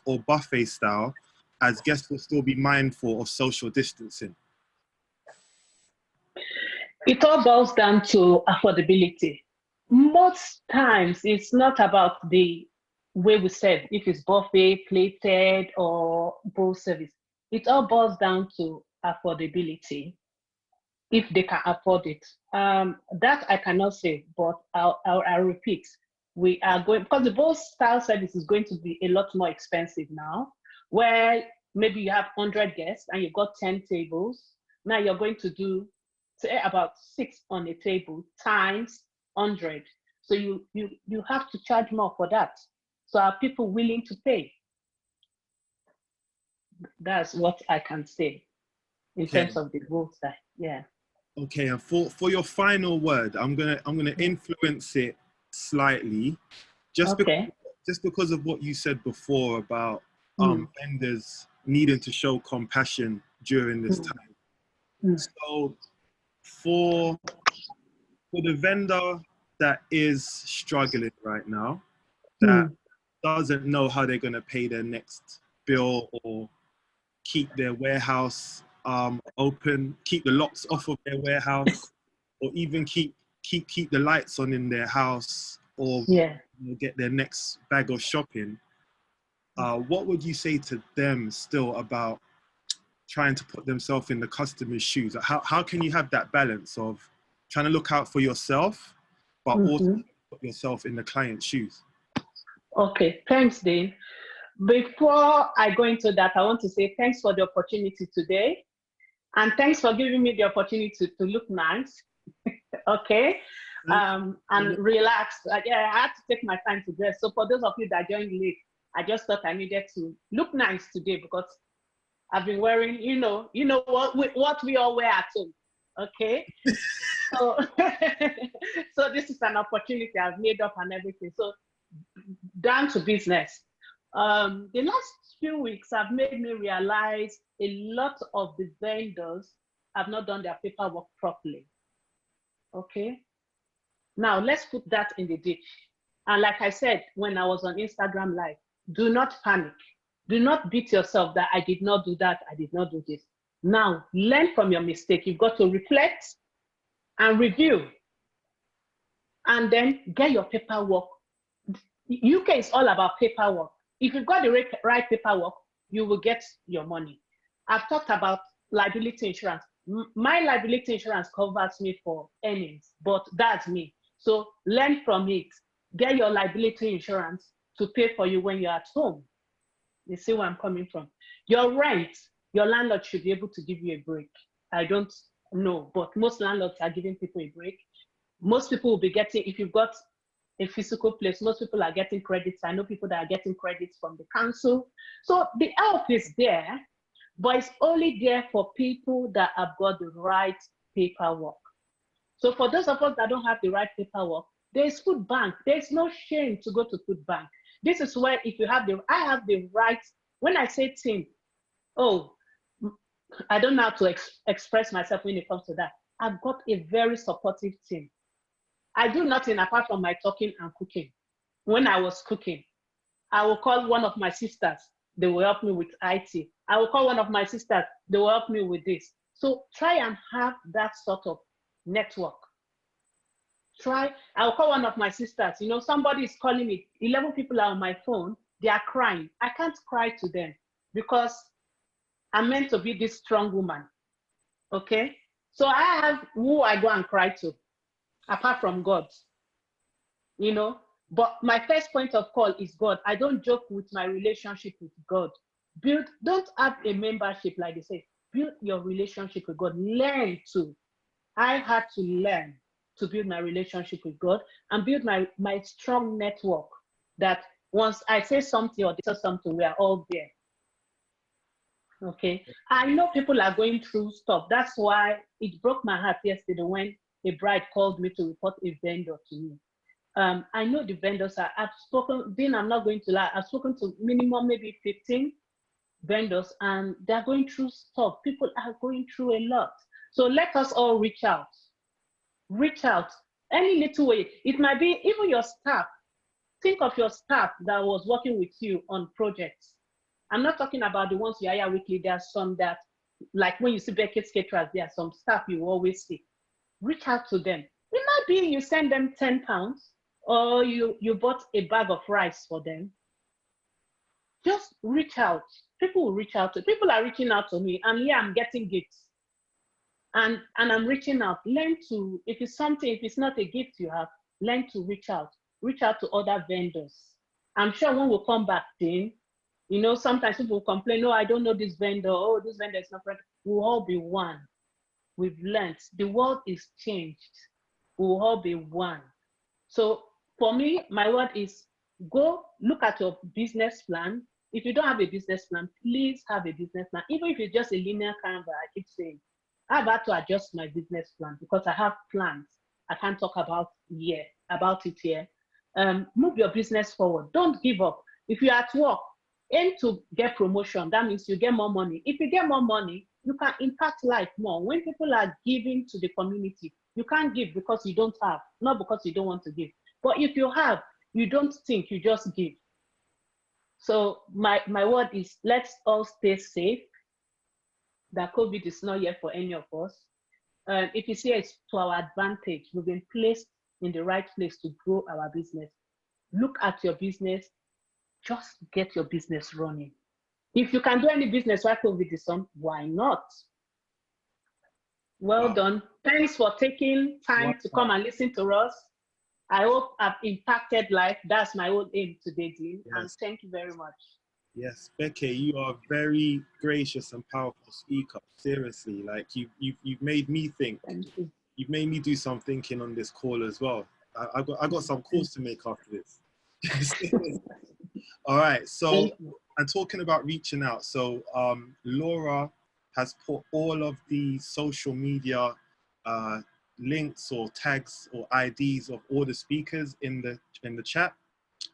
or buffet style, as guests will still be mindful of social distancing? It all boils down to affordability. Most times, it's not about the way we said, if it's buffet, plated, or bowl service. It all boils down to affordability, if they can afford it. That I cannot say, but I'll repeat. We are going, because the bowl style service is going to be a lot more expensive now, where maybe you have 100 guests and you've got 10 tables. Now you're going to do, say, about 6 on a table times 100. So you have to charge more for that. So are people willing to pay? That's what I can say in terms of the bowl style. Yeah. Okay, and for your final word, I'm gonna influence it slightly, just because of what you said before about vendors needing to show compassion during this time. So for the vendor that is struggling right now, that doesn't know how they're gonna pay their next bill or keep their warehouse open, keep the locks off of their warehouse, or even keep the lights on in their house, or get their next bag of shopping, what would you say to them still about trying to put themselves in the customer's shoes? How can you have that balance of trying to look out for yourself, but also put yourself in the client's shoes? Okay, thanks, Dean. Before I go into that, I want to say thanks for the opportunity today. And thanks for giving me the opportunity to look nice, okay, and relax. Yeah, I had to take my time to dress. So for those of you that joined late, I just thought I needed to look nice today because I've been wearing, you know what we all wear at home, okay? So, so this is an opportunity I've made up and everything. So down to business. The last few weeks have made me realize a lot of the vendors have not done their paperwork properly. Okay. Now let's put that in the ditch. And like I said, when I was on Instagram Live, do not panic. Do not beat yourself that I did not do that, I did not do this. Now, learn from your mistake. You've got to reflect and review. And then get your paperwork. UK is all about paperwork. If you've got the right paperwork, you will get your money. I've talked about liability insurance. My liability insurance covers me for earnings, but that's me. So learn from it. Get your liability insurance to pay for you when you're at home. You see where I'm coming from. Your rent, your landlord should be able to give you a break. I don't know, but most landlords are giving people a break. Most people will be getting, if you've got a physical place, most people are getting credits. I know people that are getting credits from the council. So the help is there, but it's only there for people that have got the right paperwork. So for those of us that don't have the right paperwork, there's food bank. There's no shame to go to food bank. This is where if you have I have the right, when I say team, I don't know how to express myself when it comes to that. I've got a very supportive team. I do nothing apart from my talking and cooking. When I was cooking, I will call one of my sisters. They will help me with IT. I will call one of my sisters. They will help me with this. So try and have that sort of network. I'll call one of my sisters. You know, somebody is calling me. 11 people are on my phone. They are crying. I can't cry to them because I'm meant to be this strong woman. Okay? So I have who I go and cry to, apart from God. You know? But my first point of call is God. I don't joke with my relationship with God. Don't have a membership, like they say. Build your relationship with God. Learn to. I had to learn to build my relationship with God and build my strong network that once I say something or they say something, we are all there. Okay, I know people are going through stuff. That's why it broke my heart yesterday when a bride called me to report a vendor to me. I know the vendors I've spoken, Dean, I'm not going to lie, I've spoken to minimum maybe 15 vendors, and they're going through stuff. People are going through a lot. So let us all reach out. Reach out. Any little way. It might be even your staff. Think of your staff that was working with you on projects. I'm not talking about the ones you hire weekly. There are some that, like when you see Beke's Caterers, there are some staff you always see. Reach out to them. It might be you send them £10, or you bought a bag of rice for them. Just reach out. People will reach out to. People are reaching out to me, and yeah, I'm getting gifts. And I'm reaching out. Learn to, if it's something, if it's not a gift you have, learn to reach out. Reach out to other vendors. I'm sure when we come back, Dean, you know, sometimes people complain, oh, I don't know this vendor. Oh, this vendor is not friendly. We'll all be one. We've learned. The world is changed. We'll all be one. So for me, my word is go look at your business plan. If you don't have a business plan, please have a business plan. Even if it's just a linear canvas, I keep saying, I've had to adjust my business plan because I have plans. I can't talk about it here. Move your business forward. Don't give up. If you're at work, aim to get promotion. That means you get more money. If you get more money, you can impact life more. When people are giving to the community, you can't give because you don't have, not because you don't want to give. But if you have, you don't think, you just give. So my word is, let's all stay safe. That COVID is not yet for any of us. If you see it's to our advantage, we've been placed in the right place to grow our business. Look at your business, just get your business running. If you can do any business while COVID is on, why not? Well done. Thanks for taking time to come and listen to us. I hope I've impacted life. That's my own aim today, Dean. Yes. And thank you very much. Yes, Beke, you are a very gracious and powerful speaker. Seriously, like you've made me think. Thank you. You've made me do some thinking on this call as well. I got some calls to make after this. All right, so I'm talking about reaching out. So Laura has put all of the social media links or tags or IDs of all the speakers in the chat.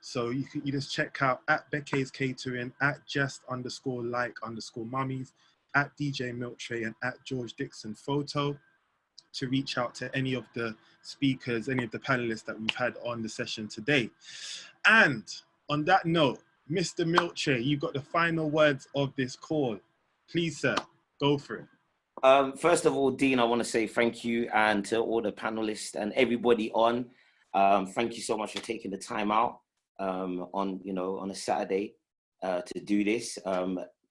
So you just check out at Beke's Catering, at just_like_mummies, at DJ Milktray, and at George Dickson Photo to reach out to any of the speakers, any of the panelists that we've had on the session today. And on that note, Mr. Milktray, you've got the final words of this call. Please, sir, go for it. First of all, Dean, I want to say thank you, and to all the panelists and everybody on. Thank you so much for taking the time out on a Saturday to do this.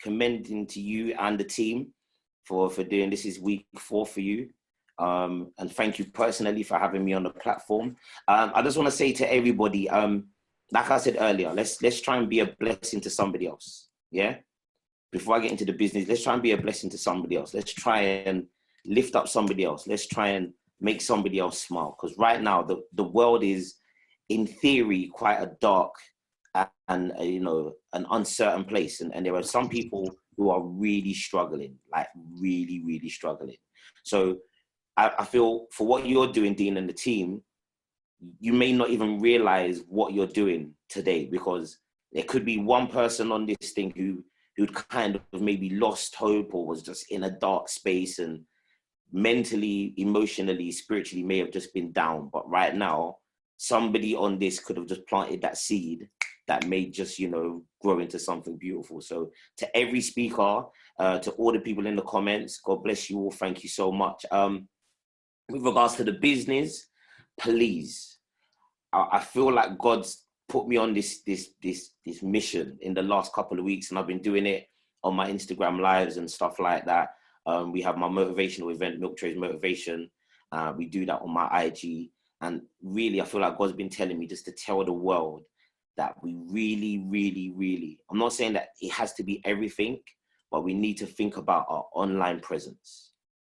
Commending to you and the team for doing this. Is week 4 for you. And thank you personally for having me on the platform. I just want to say to everybody, like I said earlier, let's try and be a blessing to somebody else. Yeah. Before I get into the business, let's try and be a blessing to somebody else. Let's try and lift up somebody else. Let's try and make somebody else smile. Because right now, the world is, in theory, quite a dark and an uncertain place. And there are some people who are really struggling, like really, really struggling. So I feel for what you're doing, Dean, and the team, you may not even realize what you're doing today, because there could be one person on this thing who'd kind of maybe lost hope or was just in a dark space and mentally, emotionally, spiritually may have just been down. But right now, somebody on this could have just planted that seed that may just, grow into something beautiful. So to every speaker, to all the people in the comments, God bless you all. Thank you so much. With regards to the business, please, I feel like God's put me on this mission in the last couple of weeks, and I've been doing it on my Instagram lives and stuff like that. We have my motivational event, Milktray's Motivation. We do that on my IG. And really, I feel like God's been telling me just to tell the world that we really, really, really, I'm not saying that it has to be everything, but we need to think about our online presence,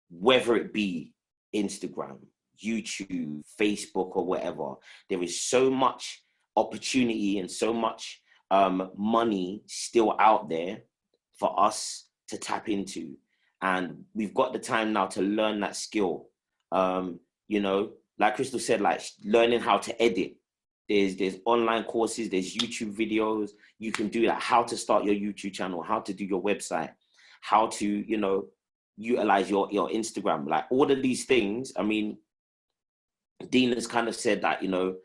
whether it be Instagram, YouTube, Facebook, or whatever. There is so much opportunity and so much money still out there for us to tap into. And we've got the time now to learn that skill. You know, like Krystle said, like learning how to edit. There's online courses, there's YouTube videos. You can do that, how to start your YouTube channel, how to do your website, how to, you know, utilize your Instagram, like all of these things. I mean, Dean has kind of said that, you know,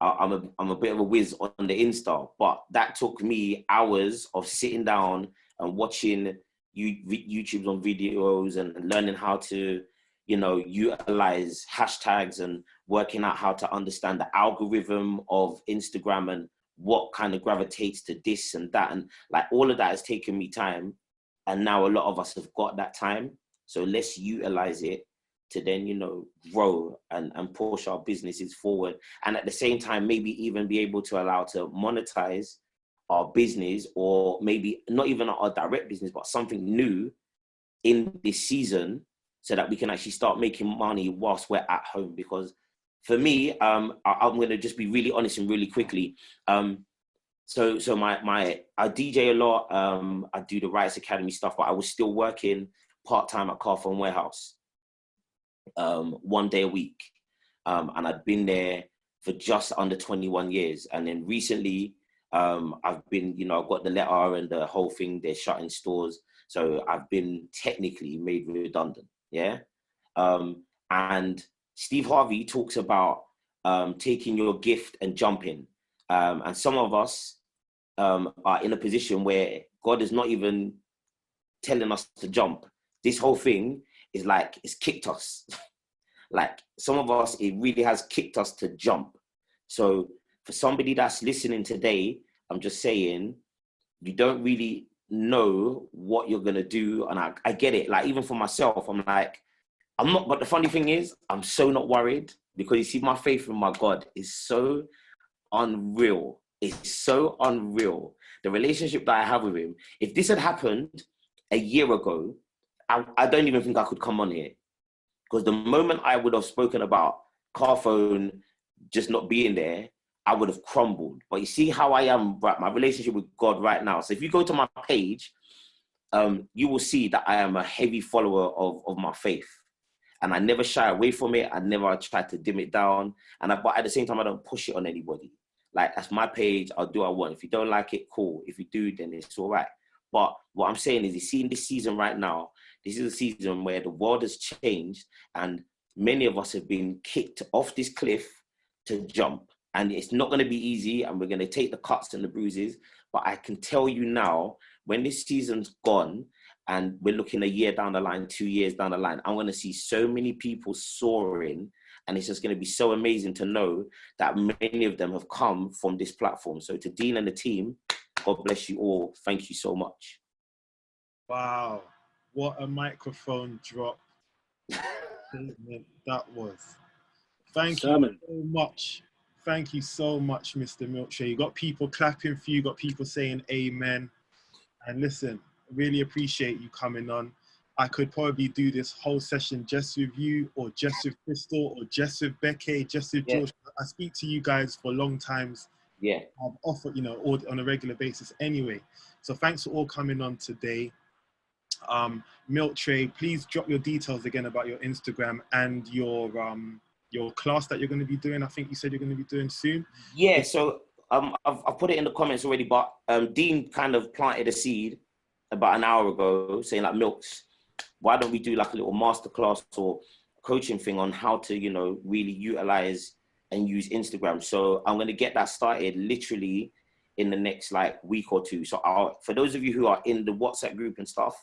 I'm a bit of a whiz on the Insta, but that took me hours of sitting down and watching YouTube's on videos and learning how to, you know, utilize hashtags and working out how to understand the algorithm of Instagram and what kind of gravitates to this and that. And like all of that has taken me time. And now a lot of us have got that time. So let's utilize it to then, you know, grow and push our businesses forward. And at the same time, maybe even be able to allow to monetize our business, or maybe not even our direct business, but something new in this season, so that we can actually start making money whilst we're at home. Because for me, I'm going to just be really honest and really quickly. So I DJ a lot. I do the Rights Academy stuff, but I was still working part-time at Car Phone Warehouse, 1 day a week. And I'd been there for just under 21 years. And then recently, I've been, you know, I've got the letter and the whole thing, they're shutting stores. So I've been technically made redundant. Yeah. And Steve Harvey talks about taking your gift and jumping. And some of us are in a position where God is not even telling us to jump. This whole thing is like, it's kicked us. Like some of us, it really has kicked us to jump. So for somebody that's listening today, I'm just saying, you don't really know what you're going to do. And I get it. Like, even for myself, I'm like, I'm not, but the funny thing is, I'm so not worried, because you see, my faith in my God is so unreal. It's so unreal. The relationship that I have with him, if this had happened a year ago, I don't even think I could come on here. Because the moment I would have spoken about Carphone just not being there, I would have crumbled. But you see how I am, right, my relationship with God right now. So if you go to my page, you will see that I am a heavy follower of my faith. And I never shy away from it. I never try to dim it down. But at the same time, I don't push it on anybody. Like, that's my page. I'll do what I want. If you don't like it, cool. If you do, then it's all right. But what I'm saying is, you see, in this season right now, this is a season where the world has changed, and many of us have been kicked off this cliff to jump. And it's not going to be easy, and we're going to take the cuts and the bruises. But I can tell you now, when this season's gone, and we're looking a year down the line, 2 years down the line, I'm going to see so many people soaring. And it's just going to be so amazing to know that many of them have come from this platform. So to Dean and the team, God bless you all. Thank you so much. Wow. What a microphone drop statement that was. Thank you so much. Thank you so much, Mr. Milktray. You got people clapping for you, got people saying amen. And listen, really appreciate you coming on. I could probably do this whole session just with you, or just with Krystle, or just with Beke, just with George. I speak to you guys for long times. Yeah. I've offered, you know, on a regular basis anyway. So thanks for all coming on today. Milktray, please drop your details again about your Instagram and your class that you're going to be doing. I think you said you're going to be doing soon. Yeah, so I've put it in the comments already, but Dean kind of planted a seed about an hour ago, saying like, Milks, why don't we do like a little masterclass or coaching thing on how to, you know, really utilize and use Instagram. So I'm going to get that started literally in the next like week or two. So for those of you who are in the WhatsApp group and stuff,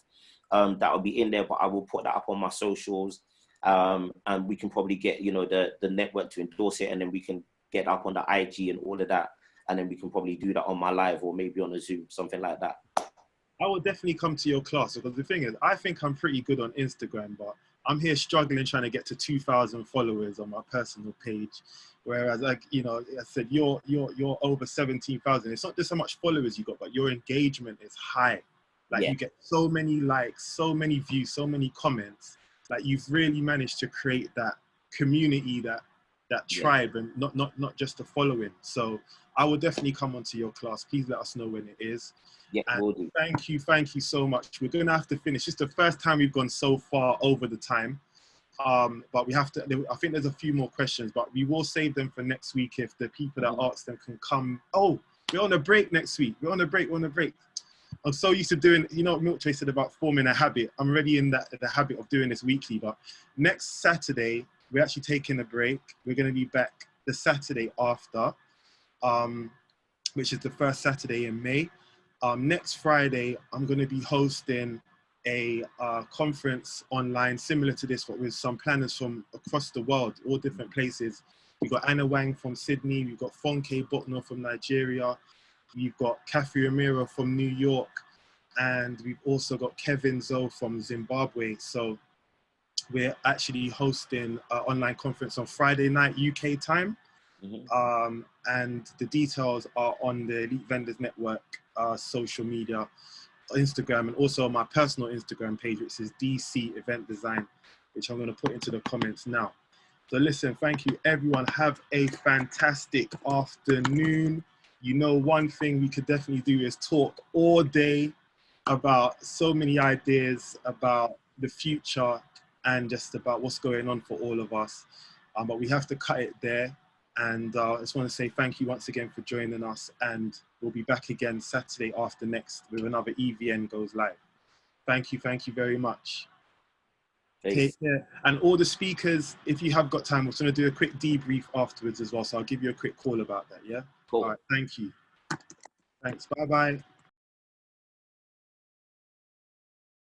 that will be in there, but I will put that up on my socials, and we can probably get, you know, the network to endorse it, and then we can get up on the IG and all of that, and then we can probably do that on my live or maybe on a Zoom, something like that. I will definitely come to your class, because the thing is, I think I'm pretty good on Instagram, but I'm here struggling trying to get to 2,000 followers on my personal page. Whereas, like, you know, I said, you're over 17,000. It's not just how much followers you got, but your engagement is high. Like, you get so many likes, so many views, so many comments. Like, you've really managed to create that community that that tribe and not just the following. So I will definitely come onto your class. Please let us know when it is. Yeah, and will do. thank you so much. We're gonna have to finish. It's the first time we've gone so far over the time. But we have to, I think there's a few more questions, but we will save them for next week if the people that ask them can come. Oh, we're on a break next week. We're on a break. I'm so used to doing, you know what Milktray said about forming a habit. I'm already in the habit of doing this weekly, but next Saturday, we're actually taking a break. We're going to be back the Saturday after, which is the first Saturday in May. Next Friday, I'm going to be hosting a conference online similar to this, but with some planners from across the world, all different places. We've got Anna Wang from Sydney. We've got Fonke Botno from Nigeria. We've got Kathy Ramiro from New York. And we've also got Kevin Zoe from Zimbabwe. So we're actually hosting an online conference on Friday night UK time. And the details are on the Elite Vendors Network social media, Instagram, and also my personal Instagram page, which is DC Event Design, which I'm going to put into the comments now. So listen, thank you everyone. Have a fantastic afternoon. You know, one thing we could definitely do is talk all day about so many ideas about the future and just about what's going on for all of us. But we have to cut it there. And I just want to say thank you once again for joining us. And we'll be back again Saturday after next with another EVN Goes Live. Thank you very much. Take care. And all the speakers, if you have got time, we're going to do a quick debrief afterwards as well. So I'll give you a quick call about that, yeah? Cool. All right, thank you. Thanks, bye-bye.